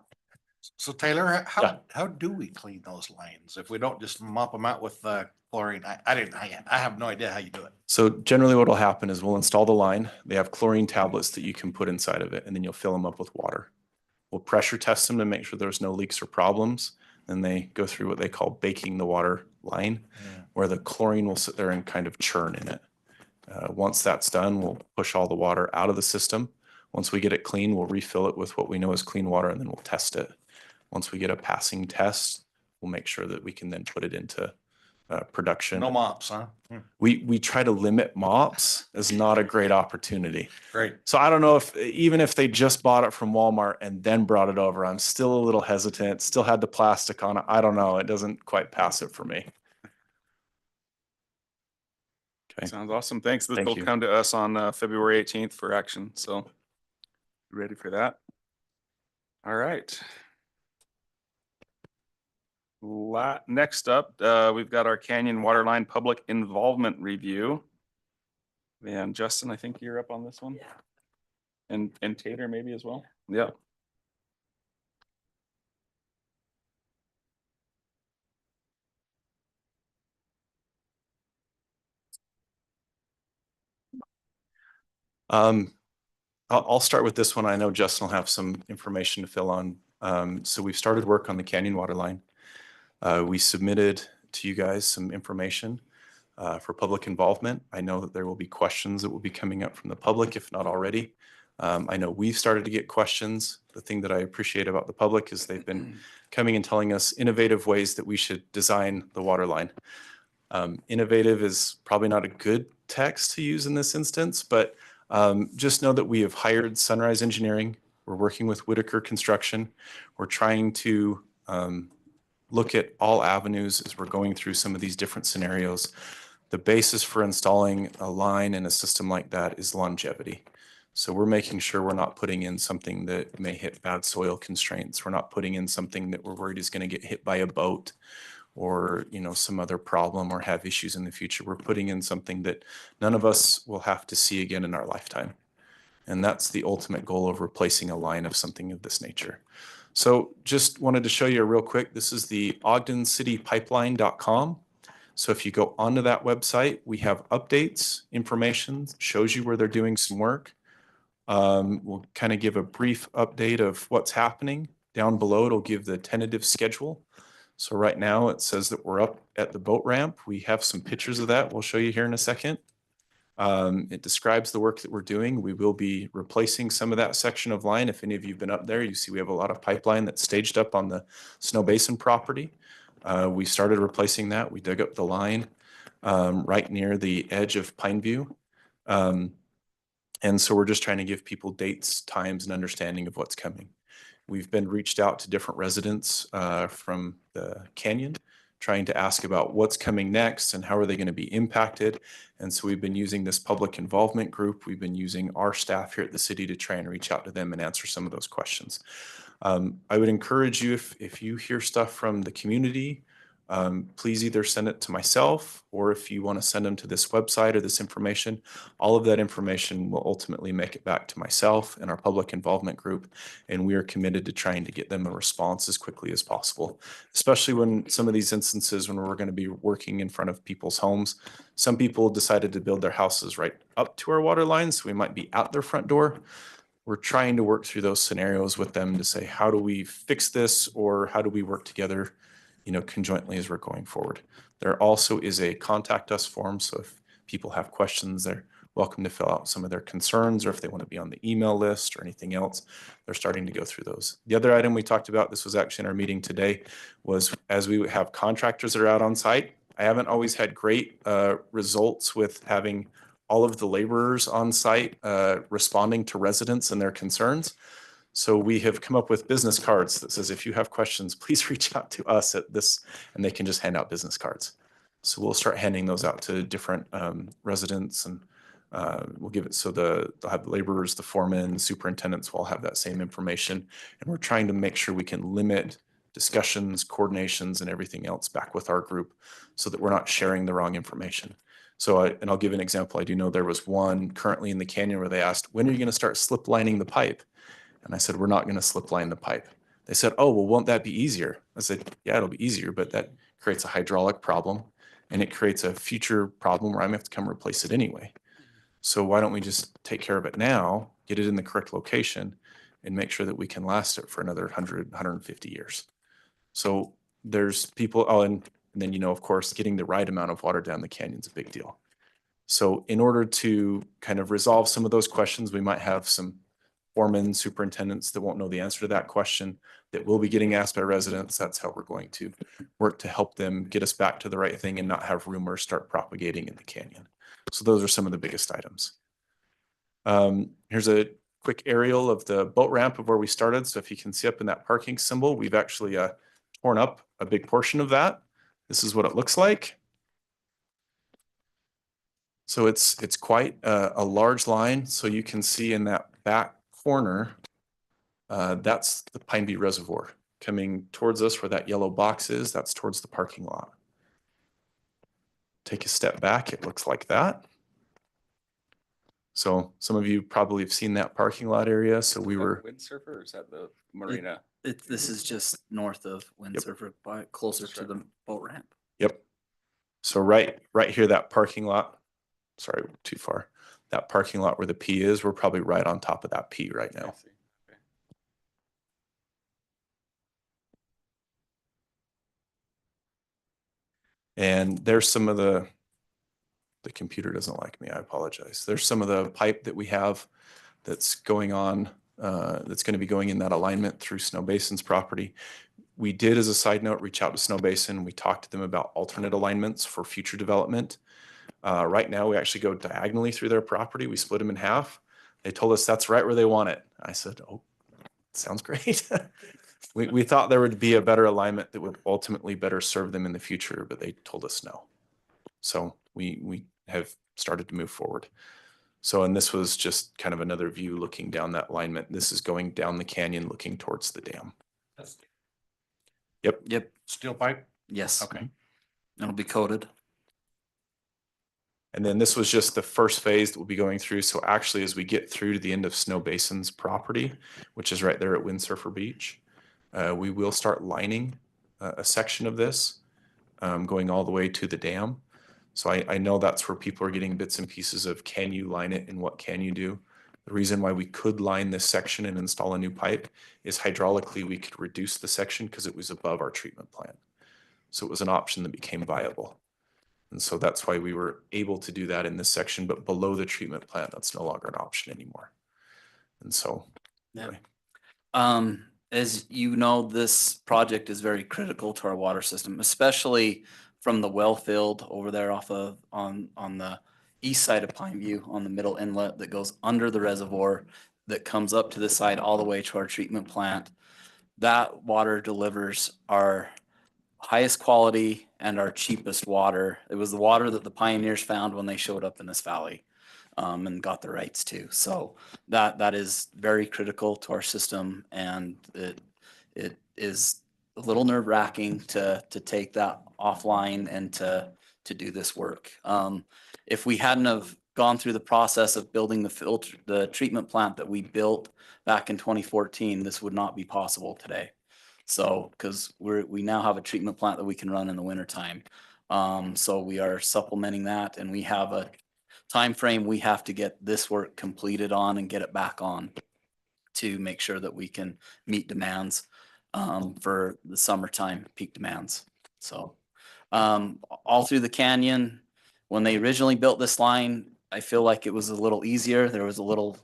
I: So Taylor,
F: Yeah.
I: how do we clean those lines if we don't just mop them out with chlorine? I have no idea how you do it.
L: So generally what will happen is we'll install the line. They have chlorine tablets that you can put inside of it, and then you'll fill them up with water. We'll pressure test them to make sure there's no leaks or problems. Then they go through what they call baking the water line, where the chlorine will sit there and kind of churn in it. Once that's done, we'll push all the water out of the system. Once we get it clean, we'll refill it with what we know is clean water, and then we'll test it. Once we get a passing test, we'll make sure that we can then put it into production.
I: No mops, huh?
L: We try to limit mops is not a great opportunity.
I: Great.
L: So I don't know if, even if they just bought it from Walmart and then brought it over, I'm still a little hesitant, still had the plastic on it. I don't know. It doesn't quite pass it for me. Okay.
A: Sounds awesome. Thanks. This
L: Thank
A: will
L: you.
A: come to us on February 18th for action. So ready for that? All right. Next up, we've got our Canyon Waterline Public Involvement Review. And Justin, I think you're up on this one. Yeah. And Taylor maybe as well. Yeah.
L: I'll start with this one. I know Justin will have some information to fill on. So we've started work on the Canyon Waterline. We submitted to you guys some information for public involvement. I know that there will be questions that will be coming up from the public, if not already. I know we've started to get questions. The thing that I appreciate about the public is they've been coming and telling us innovative ways that we should design the water line. Innovative is probably not a good text to use in this instance, but just know that we have hired Sunrise Engineering. We're working with Whitaker Construction. We're trying to look at all avenues as we're going through some of these different scenarios. The basis for installing a line in a system like that is longevity. So we're making sure we're not putting in something that may hit bad soil constraints. We're not putting in something that we're worried is going to get hit by a boat or, you know, some other problem or have issues in the future. We're putting in something that none of us will have to see again in our lifetime. And that's the ultimate goal of replacing a line of something of this nature. So just wanted to show you real quick. This is the ogdencitypipeline.com. So if you go onto that website, we have updates, information, shows you where they're doing some work. We'll kind of give a brief update of what's happening. Down below, it'll give the tentative schedule. So right now it says that we're up at the boat ramp. We have some pictures of that. We'll show you here in a second. It describes the work that we're doing. We will be replacing some of that section of line. If any of you've been up there, you see we have a lot of pipeline that's staged up on the Snow Basin property. We started replacing that. We dug up the line right near the edge of Pineview. And so we're just trying to give people dates, times, and understanding of what's coming. We've been reached out to different residents from the canyon, trying to ask about what's coming next and how are they going to be impacted. And so we've been using this public involvement group. We've been using our staff here at the city to try and reach out to them and answer some of those questions. I would encourage you, if you hear stuff from the community, please either send it to myself, or if you want to send them to this website or this information, all of that information will ultimately make it back to myself and our public involvement group. And we are committed to trying to get them a response as quickly as possible, especially when some of these instances when we're going to be working in front of people's homes. Some people decided to build their houses right up to our water lines, so we might be at their front door. We're trying to work through those scenarios with them to say, how do we fix this, or how do we work together, you know, conjointly as we're going forward. There also is a contact us form. So if people have questions, they're welcome to fill out some of their concerns, or if they want to be on the email list or anything else, they're starting to go through those. The other item we talked about, this was actually in our meeting today, was as we have contractors that are out on site, I haven't always had great results with having all of the laborers on site responding to residents and their concerns. So we have come up with business cards that says, if you have questions, please reach out to us at this, and they can just hand out business cards. So we'll start handing those out to different residents, and we'll give it so they'll have the laborers, the foremen, the superintendents will all have that same information. And we're trying to make sure we can limit discussions, coordinations, and everything else back with our group so that we're not sharing the wrong information. So, and I'll give an example. I do know there was one currently in the canyon where they asked, when are you going to start slip lining the pipe? And I said, we're not going to slip line the pipe. They said, oh, well, won't that be easier? I said, yeah, it'll be easier, but that creates a hydraulic problem and it creates a future problem where I'm gonna have to come replace it anyway. So why don't we just take care of it now, get it in the correct location and make sure that we can last it for another 100, 150 years. So there's people, oh, and then, you know, of course, getting the right amount of water down the canyon's a big deal. So in order to kind of resolve some of those questions, we might have some foremen, superintendents that won't know the answer to that question that will be getting asked by residents. That's how we're going to work to help them get us back to the right thing and not have rumors start propagating in the canyon. So those are some of the biggest items. Here's a quick aerial of the boat ramp of where we started. So if you can see up in that parking symbol, we've actually torn up a big portion of that. This is what it looks like. So it's quite a large line. So you can see in that back corner, that's the Pine Butte Reservoir coming towards us where that yellow box is. That's towards the parking lot. Take a step back, it looks like that. So some of you probably have seen that parking lot area. So we were
A: Windsurfer, or is that the marina?
K: This is just north of Windsurfer, but closer to the boat ramp.
L: Yep. So right here, that parking lot, sorry, too far. That parking lot where the P is, we're probably right on top of that P right now.
A: Okay.
L: And there's some of the computer doesn't like me, I apologize. There's some of the pipe that we have that's going on, that's going to be going in that alignment through Snow Basin's property. We did, as a side note, reach out to Snow Basin. We talked to them about alternate alignments for future development. Right now, we actually go diagonally through their property. We split them in half. They told us that's right where they want it. I said, oh, sounds great. We thought there would be a better alignment that would ultimately better serve them in the future, but they told us no. So we have started to move forward. So, and this was just kind of another view looking down that alignment. This is going down the canyon looking towards the dam. Yep.
I: Steel pipe?
K: Yes.
I: Okay.
K: It'll be coated.
L: And then this was just the first phase that we'll be going through. So actually, as we get through to the end of Snow Basin's property, which is right there at Windsurfer Beach, we will start lining a section of this, going all the way to the dam. So I know that's where people are getting bits and pieces of, can you line it and what can you do? The reason why we could line this section and install a new pipe is hydraulically we could reduce the section because it was above our treatment plant. So it was an option that became viable. And so that's why we were able to do that in this section, but below the treatment plant, that's no longer an option anymore. And so,
K: Yeah. As you know, this project is very critical to our water system, especially from the well field over there off of on the east side of Pineview on the middle inlet that goes under the reservoir that comes up to the side all the way to our treatment plant. That water delivers our highest quality and our cheapest water. It was the water that the pioneers found when they showed up in this valley, and got the rights to. So that is very critical to our system, and it is a little nerve wracking to take that offline and to do this work. If we hadn't have gone through the process of building the treatment plant that we built back in 2014, this would not be possible today. So, because we now have a treatment plant that we can run in the wintertime. So we are supplementing that, and we have a time frame we have to get this work completed on and get it back on to make sure that we can meet demands for the summertime peak demands. So all through the canyon, when they originally built this line, I feel like it was a little easier. It was a little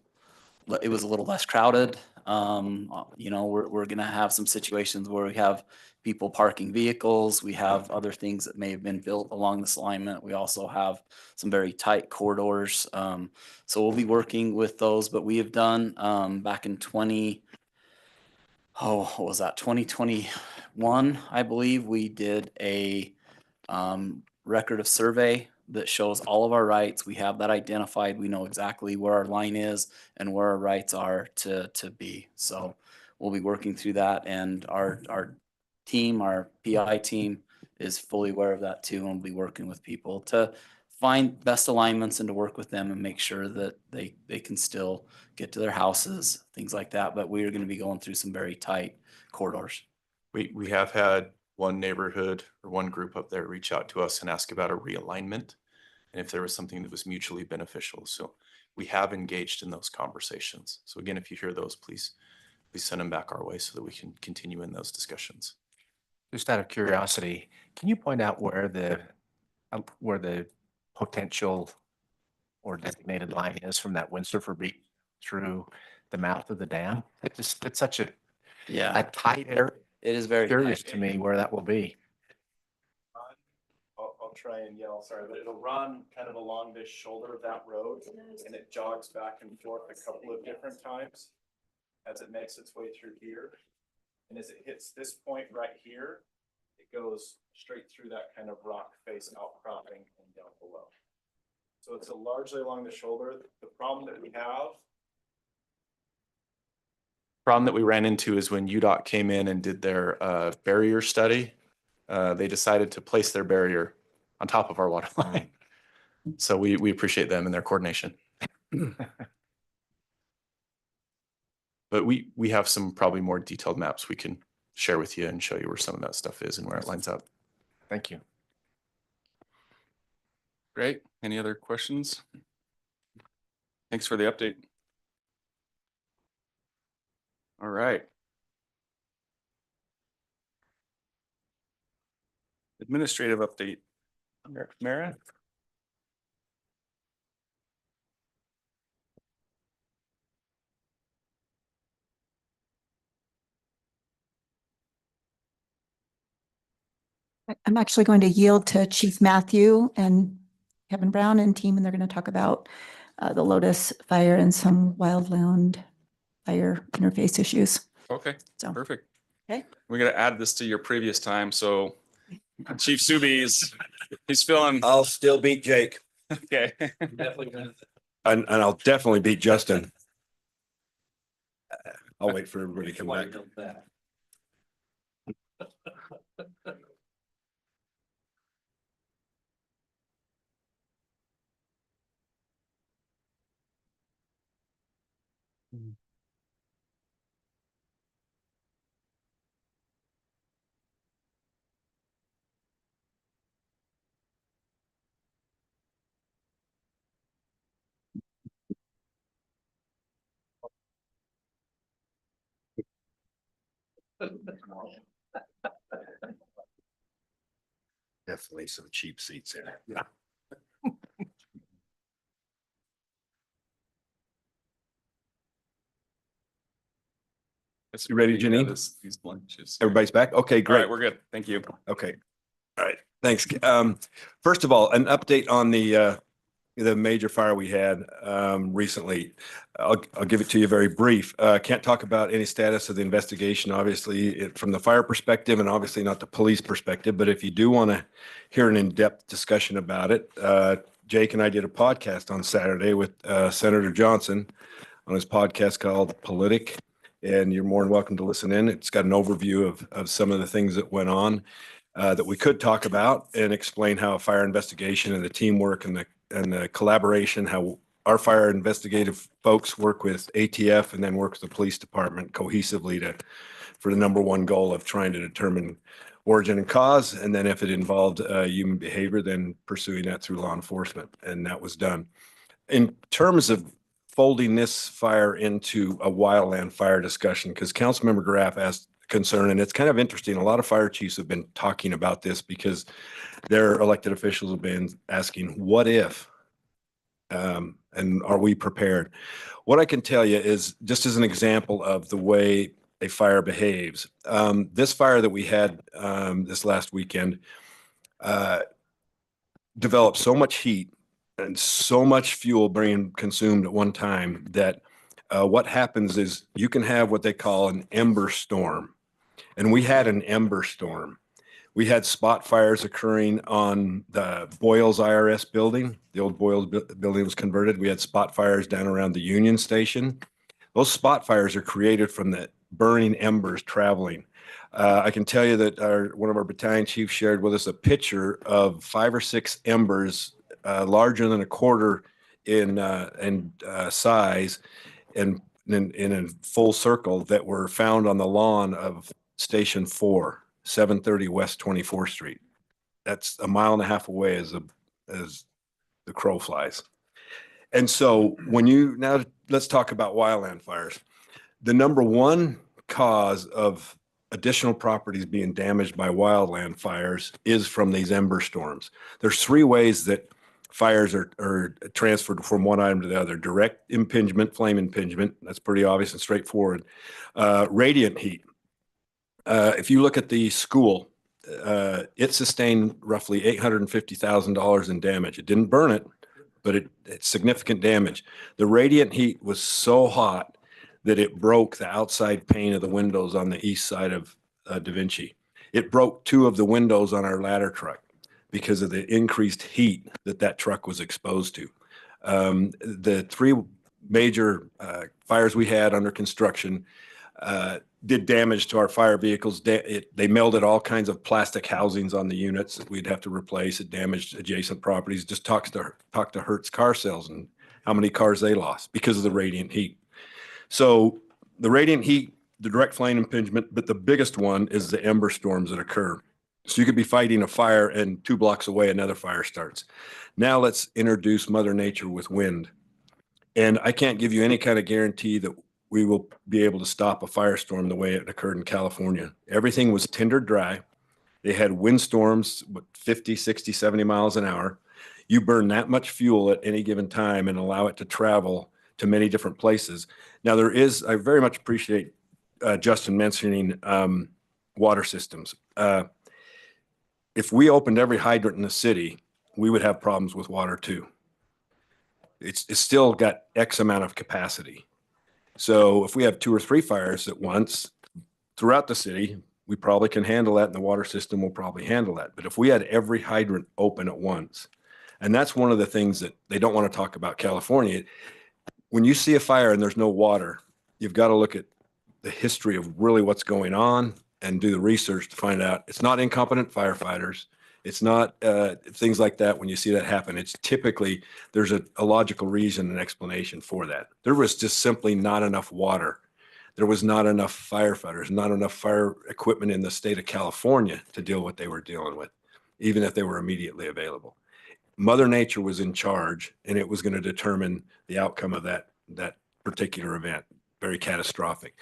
K: less crowded. You know, we're going to have some situations where we have people parking vehicles. We have other things that may have been built along this alignment. We also have some very tight corridors. So we'll be working with those, but we have done back in 2021, I believe, we did a record of survey that shows all of our rights. We have that identified. We know exactly where our line is and where our rights are to be. So we'll be working through that, and our team, our PI team, is fully aware of that too, and we'll be working with people to find best alignments and to work with them and make sure that they can still get to their houses, things like that. But we are going to be going through some very tight corridors.
L: We have had one neighborhood or one group up there reach out to us and ask about a realignment and if there was something that was mutually beneficial. So we have engaged in those conversations. So again, if you hear those, please send them back our way so that we can continue in those discussions.
M: Just out of curiosity, can you point out where the potential or designated line is from that Windsurfer Beach through the mouth of the dam? It's such a
K: Yeah,
M: tight area.
K: it is very
M: Curious
K: tight.
M: to me where that will be.
L: I'll try and yell, sorry, but it'll run kind of along this shoulder of that road and it jogs back and forth a couple of different times as it makes its way through here. And as it hits this point right here, it goes straight through that kind of rock face outcropping and down below. So it's largely along the shoulder. The problem that we ran into is when UDOT came in and did their barrier study, they decided to place their barrier on top of our water line. So we appreciate them and their coordination. But we have some probably more detailed maps we can share with you and show you where some of that stuff is and where it lines up.
M: Thank you.
A: Great. Any other questions? Thanks for the update. All right. Administrative update. Mara?
N: I'm actually going to yield to Chief Matthew and Kevin Brown and team, and they're going to talk about the Lotus fire and some wildland fire interface issues.
A: Okay,
N: So.
A: perfect.
N: Okay.
A: We're gonna add this to your previous time, so Chief Subies, he's feeling,
J: I'll still beat Jake
A: okay.
J: and I'll definitely beat Justin. I'll wait for everybody to come back. Definitely some cheap seats there. Yeah. You ready, Janine?
A: These lunches.
J: Everybody's back? Okay,
A: All
J: great.
A: right, we're good. Thank you.
J: Okay. All right. Thanks. First of all, an update on the major fire we had recently. I'll give it to you very brief. Can't talk about any status of the investigation, obviously, from the fire perspective and obviously not the police perspective. But if you do want to hear an in-depth discussion about it, Jake and I did a podcast on Saturday with Senator Johnson on his podcast called Politic. And you're more than welcome to listen in. It's got an overview of some of the things that went on that we could talk about and explain how a fire investigation and the teamwork and the collaboration, how our fire investigative folks work with ATF and then work with the police department cohesively for the number one goal of trying to determine origin and cause. And then if it involved human behavior, then pursuing that through law enforcement. And that was done. In terms of folding this fire into a wildland fire discussion, because Councilmember Graff asked concern, and it's kind of interesting. A lot of fire chiefs have been talking about this because their elected officials have been asking, what if? And are we prepared? What I can tell you is, just as an example of the way a fire behaves, this fire that we had this last weekend developed so much heat and so much fuel being consumed at one time that what happens is you can have what they call an ember storm. And we had an ember storm. We had spot fires occurring on the Boyles IRS building. The old Boyles building was converted. We had spot fires down around the Union Station. Those spot fires are created from the burning embers traveling. I can tell you that one of our battalion chiefs shared with us a picture of 5 or 6 embers larger than a quarter in size and in a full circle that were found on the lawn of Station 4, 730 West 24th Street. That's 1.5 miles away as the crow flies. And so now let's talk about wildland fires. The number one cause of additional properties being damaged by wildland fires is from these ember storms. There's 3 ways that fires are transferred from one item to the other. Direct impingement, flame impingement, that's pretty obvious and straightforward. Radiant heat. If you look at the school, it sustained roughly $850,000 in damage. It didn't burn it, but it's significant damage. The radiant heat was so hot that it broke the outside pane of the windows on the east side of Da Vinci. It broke 2 of the windows on our ladder truck because of the increased heat that truck was exposed to. The 3 major fires we had under construction did damage to our fire vehicles. They melted all kinds of plastic housings on the units that we'd have to replace. It damaged adjacent properties. Just talk to Hertz car sales and how many cars they lost because of the radiant heat. So the radiant heat, the direct flame impingement, but the biggest one is the ember storms that occur. So you could be fighting a fire and 2 blocks away, another fire starts. Now let's introduce Mother Nature with wind. And I can't give you any kind of guarantee that we will be able to stop a firestorm the way it occurred in California. Everything was tinder dry. They had windstorms, 50, 60, 70 miles an hour. You burn that much fuel at any given time and allow it to travel to many different places. Now I very much appreciate Justin mentioning water systems. If we opened every hydrant in the city, we would have problems with water too. It's still got X amount of capacity. So if we have 2 or 3 fires at once throughout the city, we probably can handle that and the water system will probably handle that. But if we had every hydrant open at once, and that's one of the things that they don't want to talk about California. When you see a fire and there's no water, you've got to look at the history of really what's going on and do the research to find out. It's not incompetent firefighters. It's not things like that. When you see that happen, it's typically there's a logical reason and explanation for that. There was just simply not enough water. There was not enough firefighters, not enough fire equipment in the state of California to deal with what they were dealing with, even if they were immediately available. Mother Nature was in charge, and it was going to determine the outcome of that particular event. Very catastrophic.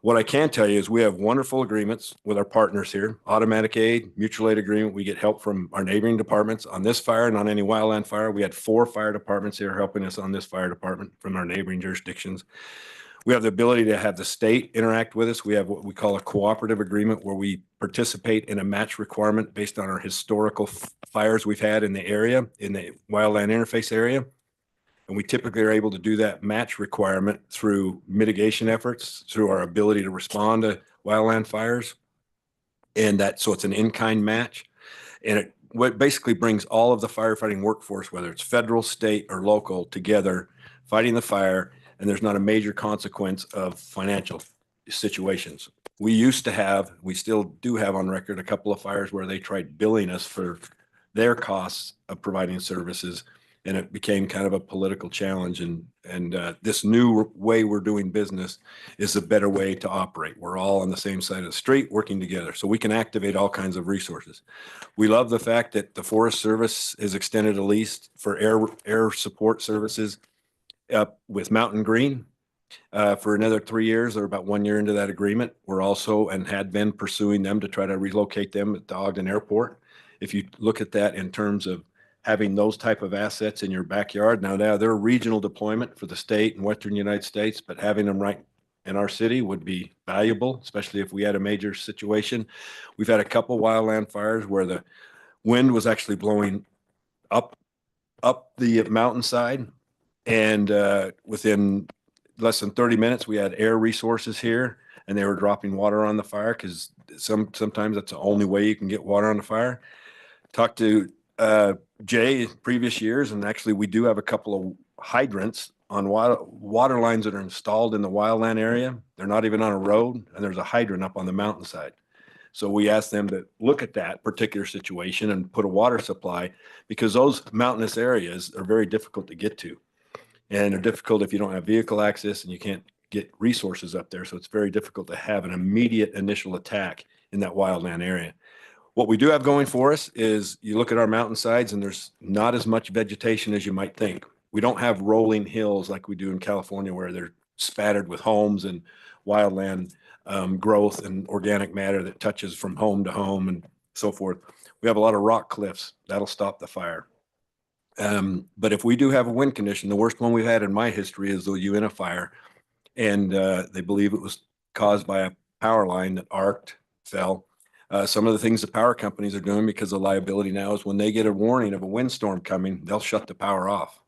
J: What I can tell you is we have wonderful agreements with our partners here, automatic aid, mutual aid agreement. We get help from our neighboring departments on this fire and on any wildland fire. We had 4 fire departments here helping us on this fire department from our neighboring jurisdictions. We have the ability to have the state interact with us. We have what we call a cooperative agreement where we participate in a match requirement based on our historical fires we've had in the area, in the wildland interface area. And we typically are able to do that match requirement through mitigation efforts, through our ability to respond to wildland fires. And so it's an in-kind match. And what basically brings all of the firefighting workforce, whether it's federal, state, or local, together, fighting the fire, and there's not a major consequence of financial situations. We still do have on record a couple of fires where they tried billing us for their costs of providing services, and it became kind of a political challenge. And this new way we're doing business is a better way to operate. We're all on the same side of the street working together, so we can activate all kinds of resources. We love the fact that the Forest Service has extended a lease for air support services up with Mountain Green for another 3 years. They're about 1 year into that agreement. We're also and had been pursuing them to try to relocate them at the Ogden Airport. If you look at that in terms of having those type of assets in your backyard, now they're regional deployment for the state and Western United States, but having them right in our city would be valuable, especially if we had a major situation. We've had a couple wildland fires where the wind was actually blowing up the mountainside. And within less than 30 minutes, we had air resources here, and they were dropping water on the fire because sometimes that's the only way you can get water on the fire. Talked to Jay previous years, and actually we do have a couple of hydrants on water lines that are installed in the wildland area. They're not even on a road, and there's a hydrant up on the mountainside. So we asked them to look at that particular situation and put a water supply, because those mountainous areas are very difficult to get to. And they're difficult if you don't have vehicle access and you can't get resources up there. So it's very difficult to have an immediate initial attack in that wildland area. What we do have going for us is you look at our mountainsides and there's not as much vegetation as you might think. We don't have rolling hills like we do in California where they're spattered with homes and wildland growth and organic matter that touches from home to home and so forth. We have a lot of rock cliffs that'll stop the fire. But if we do have a wind condition, the worst one we've had in my history is the Uinta fire. And they believe it was caused by a power line that arced, fell. Some of the things the power companies are doing because of liability now is when they get a warning of a windstorm coming, they'll shut the power off.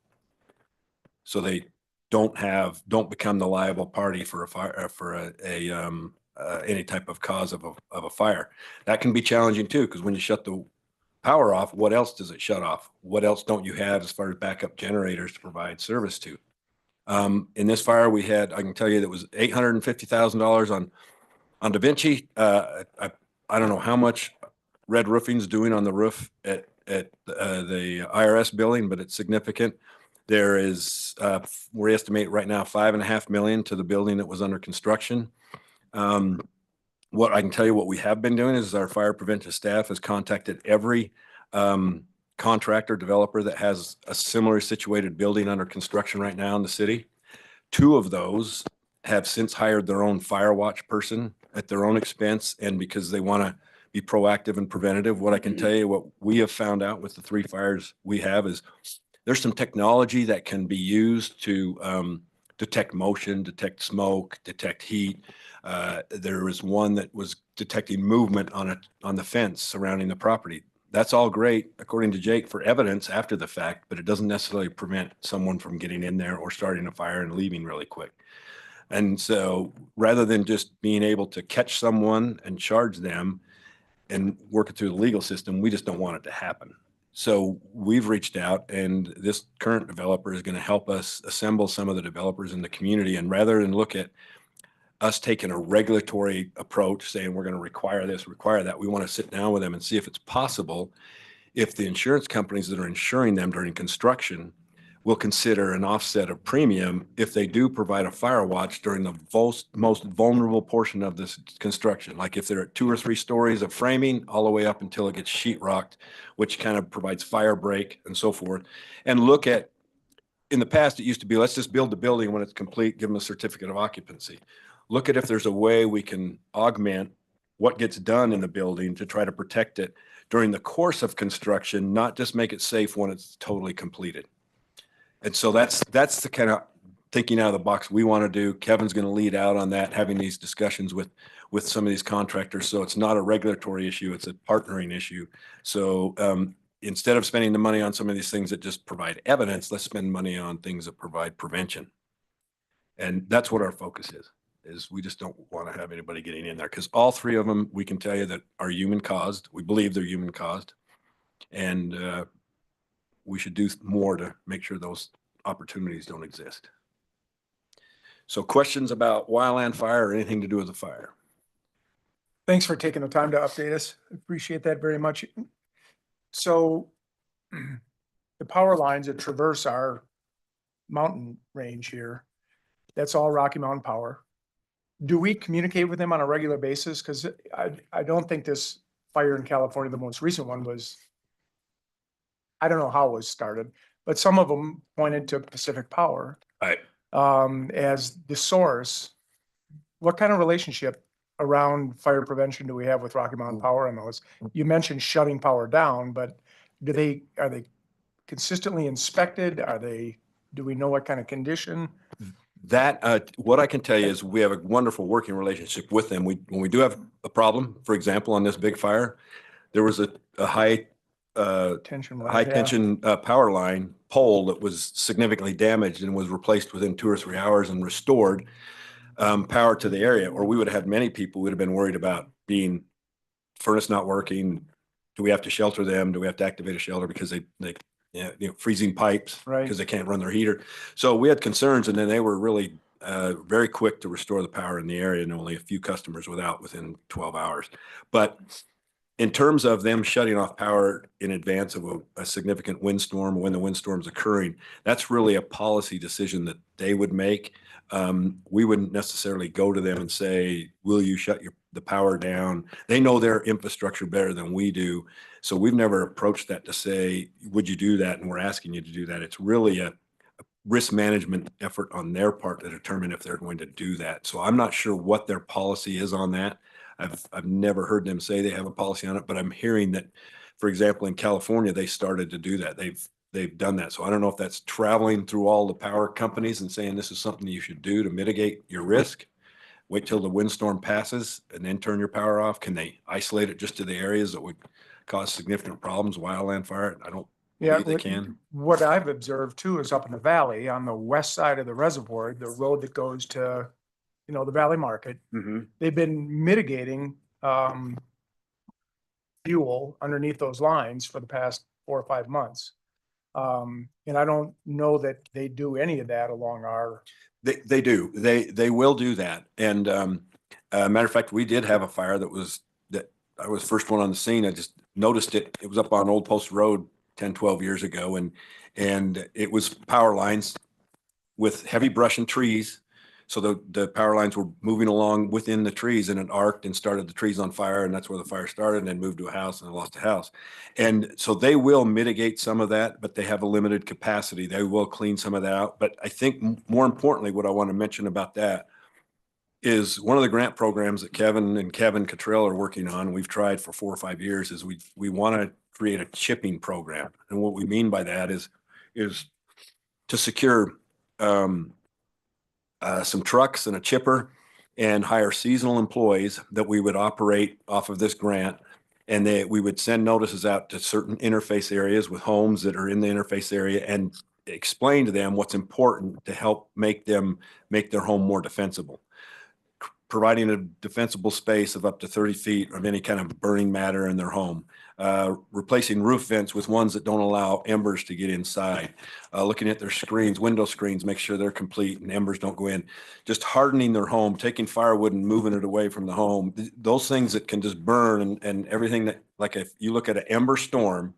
J: So they don't become the liable party for a fire, for any type of cause of a fire. That can be challenging too, because when you shut the power off, what else does it shut off? What else don't you have as far as backup generators to provide service to? In this fire, we had, I can tell you that was $850,000 on Da Vinci. I don't know how much red roofing's doing on the roof at the IRS building, but it's significant. There is, we estimate right now, $5.5 million to the building that was under construction. What I can tell you, what we have been doing is our fire prevention staff has contacted every contractor, developer that has a similar situated building under construction right now in the city. 2 of those have since hired their own fire watch person at their own expense, and because they want to be proactive and preventative. What I can tell you, what we have found out with the 3 fires we have is there's some technology that can be used to detect motion, detect smoke, detect heat. There was one that was detecting movement on the fence surrounding the property. That's all great, according to Jake, for evidence after the fact, but it doesn't necessarily prevent someone from getting in there or starting a fire and leaving really quick. And so rather than just being able to catch someone and charge them and work it through the legal system, we just don't want it to happen. So we've reached out, and this current developer is going to help us assemble some of the developers in the community. And rather than look at us taking a regulatory approach, saying we're going to require this, require that, we want to sit down with them and see if it's possible, if the insurance companies that are insuring them during construction will consider an offset of premium if they do provide a fire watch during the most vulnerable portion of this construction. Like if they're at 2 or 3 stories of framing all the way up until it gets sheetrocked, which kind of provides fire break and so forth. And look at, in the past, it used to be, let's just build the building when it's complete, give them a certificate of occupancy. Look at if there's a way we can augment what gets done in the building to try to protect it during the course of construction, not just make it safe when it's totally completed. And so that's the kind of thinking out of the box we want to do. Kevin's going to lead out on that, having these discussions with some of these contractors. So it's not a regulatory issue, it's a partnering issue. So instead of spending the money on some of these things that just provide evidence, let's spend money on things that provide prevention. And that's what our focus is we just don't want to have anybody getting in there, because all 3 of them, we can tell you that are human caused. We believe they're human caused. And we should do more to make sure those opportunities don't exist. So questions about wildland fire or anything to do with the fire?
H: Thanks for taking the time to update us. Appreciate that very much. So the power lines that traverse our mountain range here, that's all Rocky Mountain Power. Do we communicate with them on a regular basis? Because I don't think this fire in California, the most recent one, was, I don't know how it was started, but some of them pointed to Pacific Power.
J: Right.
H: As the source. What kind of relationship around fire prevention do we have with Rocky Mountain Power and those? You mentioned shutting power down, but are they consistently inspected? Do we know what kind of condition?
J: That, what I can tell you is we have a wonderful working relationship with them. When we do have a problem, for example, on this big fire, there was a high tension power line pole that was significantly damaged and was replaced within 2 or 3 hours and restored power to the area. Or we would have had many people would have been worried about being furnace not working. Do we have to shelter them? Do we have to activate a shelter because they freezing pipes because they can't run their heater? So we had concerns, and then they were really very quick to restore the power in the area, and only a few customers without within 12 hours. But in terms of them shutting off power in advance of a significant windstorm, when the windstorm's occurring, that's really a policy decision that they would make. We wouldn't necessarily go to them and say, will you shut the power down? They know their infrastructure better than we do. So we've never approached that to say, would you do that? And we're asking you to do that. It's really a risk management effort on their part to determine if they're going to do that. So I'm not sure what their policy is on that. I've never heard them say they have a policy on it, but I'm hearing that, for example, in California, they started to do that. They've done that. So I don't know if that's traveling through all the power companies and saying this is something you should do to mitigate your risk. Wait till the windstorm passes and then turn your power off. Can they isolate it just to the areas that would cause significant problems, wildland fire? I don't
H: Yeah,
J: believe they can.
H: what I've observed too is up in the valley, on the west side of the reservoir, the road that goes to, the Valley Market, they've been mitigating fuel underneath those lines for the past 4 or 5 months. And I don't know that they do any of that along our.
J: They do. They will do that. And matter of fact, we did have a fire that I was the first one on the scene. I just noticed it. It was up on Old Post Road 10, 12 years ago. And it was power lines with heavy brush and trees. So the power lines were moving along within the trees, and it arced and started the trees on fire. And that's where the fire started, and then moved to a house and lost a house. And so they will mitigate some of that, but they have a limited capacity. They will clean some of that out. But I think more importantly, what I want to mention about that is one of the grant programs that Kevin and Kevin Cottrell are working on. We've tried for 4 or 5 years is we want to create a chipping program. And what we mean by that is to secure some trucks and a chipper and hire seasonal employees that we would operate off of this grant. And we would send notices out to certain interface areas with homes that are in the interface area and explain to them what's important to help make their home more defensible. Providing a defensible space of up to 30 feet of any kind of burning matter in their home, replacing roof vents with ones that don't allow embers to get inside, looking at their screens, window screens, make sure they're complete and embers don't go in, just hardening their home, taking firewood and moving it away from the home. Those things that can just burn and everything that, like if you look at an ember storm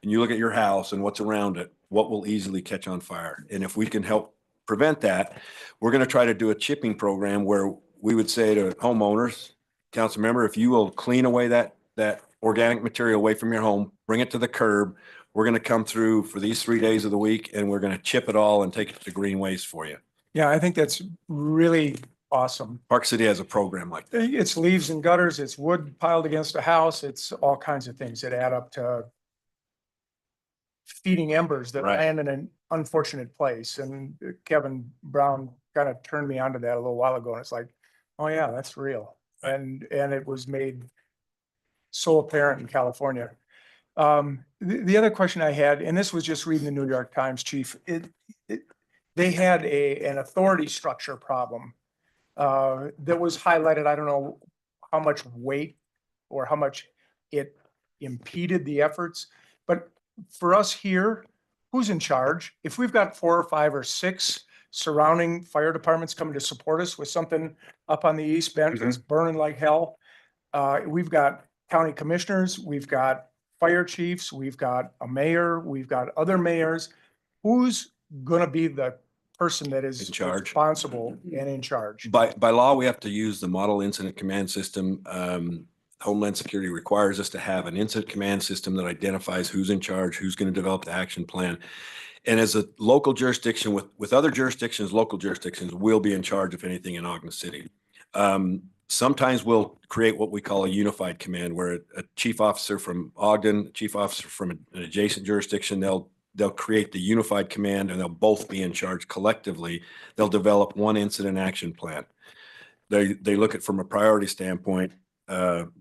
J: and you look at your house and what's around it, what will easily catch on fire? And if we can help prevent that, we're going to try to do a chipping program where we would say to homeowners, council member, if you will clean away that organic material away from your home, bring it to the curb, we're going to come through for these 3 days of the week and we're going to chip it all and take it to green waste for you.
H: Yeah, I think that's really awesome.
J: Park City has a program like that.
H: It's leaves and gutters, it's wood piled against a house, it's all kinds of things that add up to feeding embers that
J: Right.
H: land in an unfortunate place. And Kevin Brown kind of turned me onto that a little while ago, and it's like, oh yeah, that's real. And it was made so apparent in California. The other question I had, and this was just reading the New York Times, Chief, they had an authority structure problem that was highlighted. I don't know how much weight or how much it impeded the efforts, but for us here, who's in charge? If we've got 4 or 5 or 6 surrounding fire departments coming to support us with something up on the East Bench that's burning like hell, we've got county commissioners, we've got fire chiefs, we've got a mayor, we've got other mayors. Who's gonna be the person that is
J: In charge.
H: responsible and in charge?
J: By law, we have to use the Model Incident Command System. Homeland Security requires us to have an incident command system that identifies who's in charge, who's going to develop the action plan. And as a local jurisdiction with other jurisdictions, local jurisdictions will be in charge of anything in Ogden City. Sometimes we'll create what we call a unified command, where a chief officer from Ogden, a chief officer from an adjacent jurisdiction, they'll create the unified command and they'll both be in charge collectively. They'll develop one incident action plan. They look at from a priority standpoint,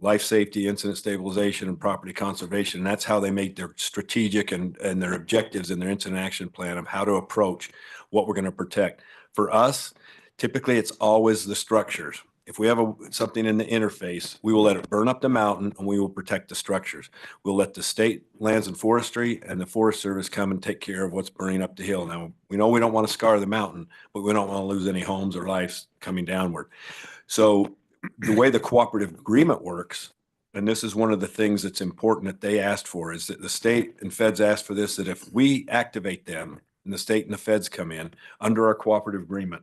J: life safety, incident stabilization, and property conservation. And that's how they make their strategic and their objectives in their incident action plan of how to approach what we're going to protect. For us, typically it's always the structures. If we have something in the interface, we will let it burn up the mountain and we will protect the structures. We'll let the state lands and forestry and the Forest Service come and take care of what's burning up the hill. Now, we know we don't want to scar the mountain, but we don't want to lose any homes or lives coming downward. So the way the cooperative agreement works, and this is one of the things that's important that they asked for, is that the state and feds asked for this, that if we activate them and the state and the feds come in under our cooperative agreement,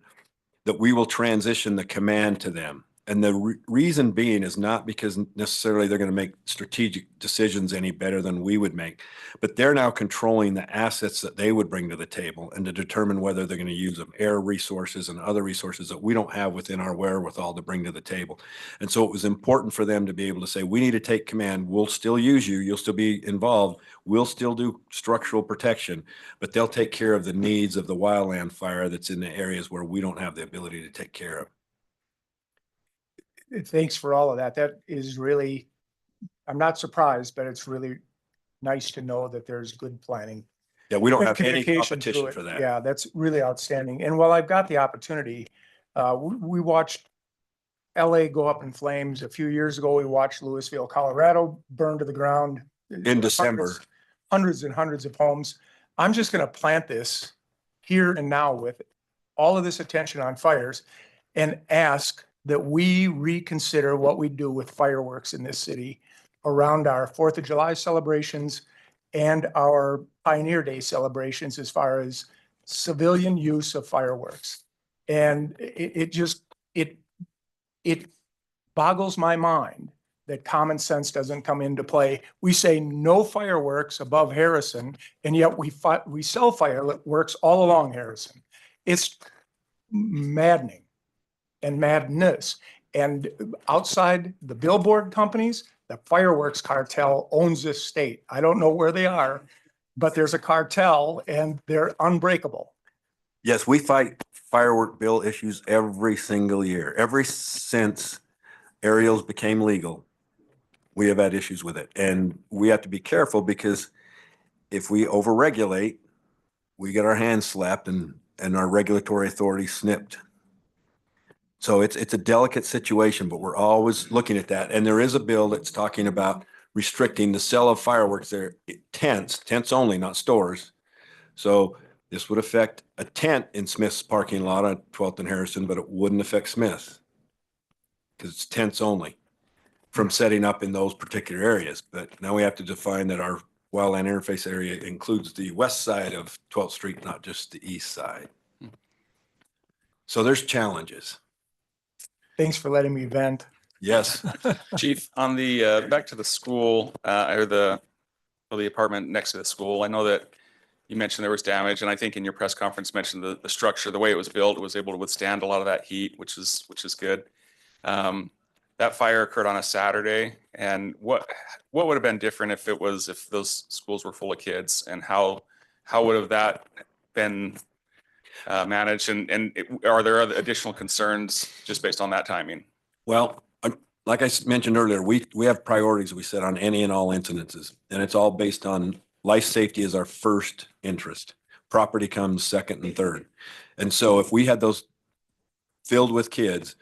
J: that we will transition the command to them. And the reason being is not because necessarily they're going to make strategic decisions any better than we would make, but they're now controlling the assets that they would bring to the table and to determine whether they're going to use them, air resources and other resources that we don't have within our wherewithal to bring to the table. And so it was important for them to be able to say, we need to take command. We'll still use you. You'll still be involved. We'll still do structural protection, but they'll take care of the needs of the wildland fire that's in the areas where we don't have the ability to take care of.
H: Thanks for all of that. That is really, I'm not surprised, but it's really nice to know that there's good planning.
J: Yeah, we don't
H: and
J: have any
H: communication
J: competition
H: through it.
J: for that.
H: Yeah, that's really outstanding. And while I've got the opportunity, we watched LA go up in flames. A few years ago, we watched Louisville, Colorado burn to the ground.
J: In December.
H: Hundreds and hundreds of homes. I'm just going to plant this here and now with all of this attention on fires and ask that we reconsider what we do with fireworks in this city around our 4th of July celebrations and our Pioneer Day celebrations as far as civilian use of fireworks. And it boggles my mind that common sense doesn't come into play. We say no fireworks above Harrison, and yet we sell fireworks all along Harrison. It's maddening and madness. And outside the billboard companies, the fireworks cartel owns this state. I don't know where they are, but there's a cartel and they're unbreakable.
J: Yes, we fight firework bill issues every single year. Ever since aerials became legal, we have had issues with it. And we have to be careful because if we overregulate, we get our hands slapped and our regulatory authority snipped. So it's a delicate situation, but we're always looking at that. And there is a bill that's talking about restricting the sale of fireworks there, tents only, not stores. So this would affect a tent in Smith's parking lot on 12th and Harrison, but it wouldn't affect Smith because it's tents only from setting up in those particular areas. But now we have to define that our wildland interface area includes the west side of 12th Street, not just the east side. So there's challenges.
H: Thanks for letting me vent.
J: Yes.
A: Chief, on the, back to the school, or the apartment next to the school, I know that you mentioned there was damage, and I think in your press conference mentioned the structure, the way it was built, was able to withstand a lot of that heat, which is good. That fire occurred on a Saturday, and what would have been different if those schools were full of kids, and how would have that been managed, and are there other additional concerns just based on that timing?
J: Well, like I mentioned earlier, we have priorities we set on any and all incidences, and it's all based on life safety is our first interest. Property comes second and third. And so if we had those filled with kids,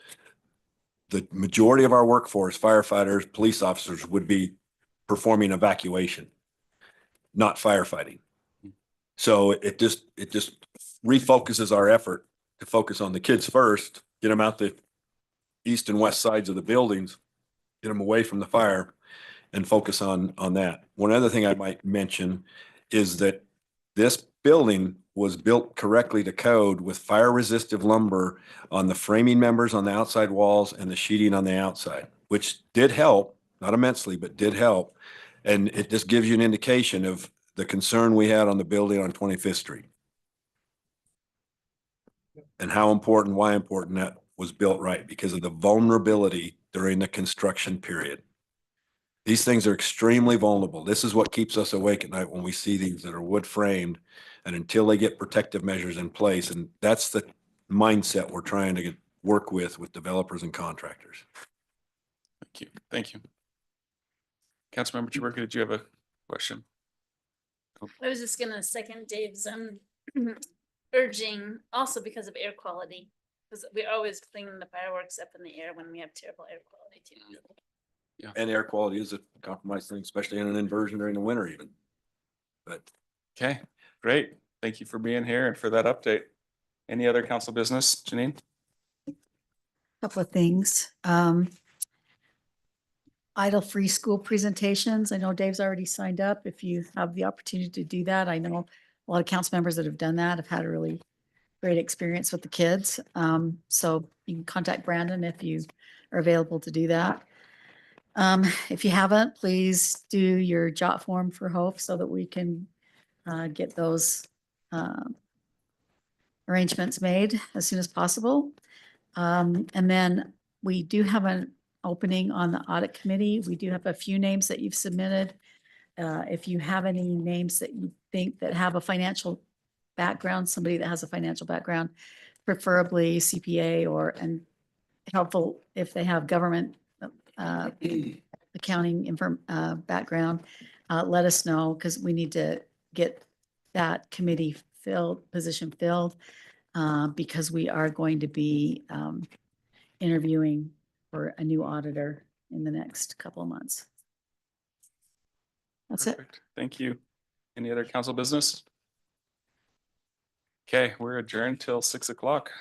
J: the majority of our workforce, firefighters, police officers, would be performing evacuation, not firefighting. So it just refocuses our effort to focus on the kids first, get them out the east and west sides of the buildings, get them away from the fire, and focus on that. One other thing I might mention is that this building was built correctly to code with fire resistive lumber on the framing members on the outside walls and the sheeting on the outside, which did help, not immensely, but did help. And it just gives you an indication of the concern we had on the building on 25th Street and how important, why important that was built right because of the vulnerability during the construction period. These things are extremely vulnerable. This is what keeps us awake at night when we see these that are wood framed and until they get protective measures in place. And that's the mindset we're trying to work with developers and contractors.
A: Thank you. Councilmember Chaburka, did you have a question?
G: I was just gonna second Dave's urging, also because of air quality, because we're always cleaning the fireworks up in the air when we have terrible air quality too.
J: Yeah. And air quality is a compromised thing, especially in an inversion during the winter even. But
A: okay, great. Thank you for being here and for that update. Any other council business, Janine?
D: Couple of things. Idle free school presentations. I know Dave's already signed up. If you have the opportunity to do that, I know a lot of council members that have done that have had a really great experience with the kids. So you can contact Brandon if you are available to do that. If you haven't, please do your jot form for Hope so that we can get those arrangements made as soon as possible. And then we do have an opening on the audit committee. We do have a few names that you've submitted. If you have any names that you think that have a financial background, somebody that has a financial background, preferably CPA or, and helpful if they have government accounting background, let us know because we need to get that committee position filled because we are going to be interviewing for a new auditor in the next couple of months. That's it.
A: Perfect. Thank you. Any other council business? Okay, we're adjourned till 6 o'clock.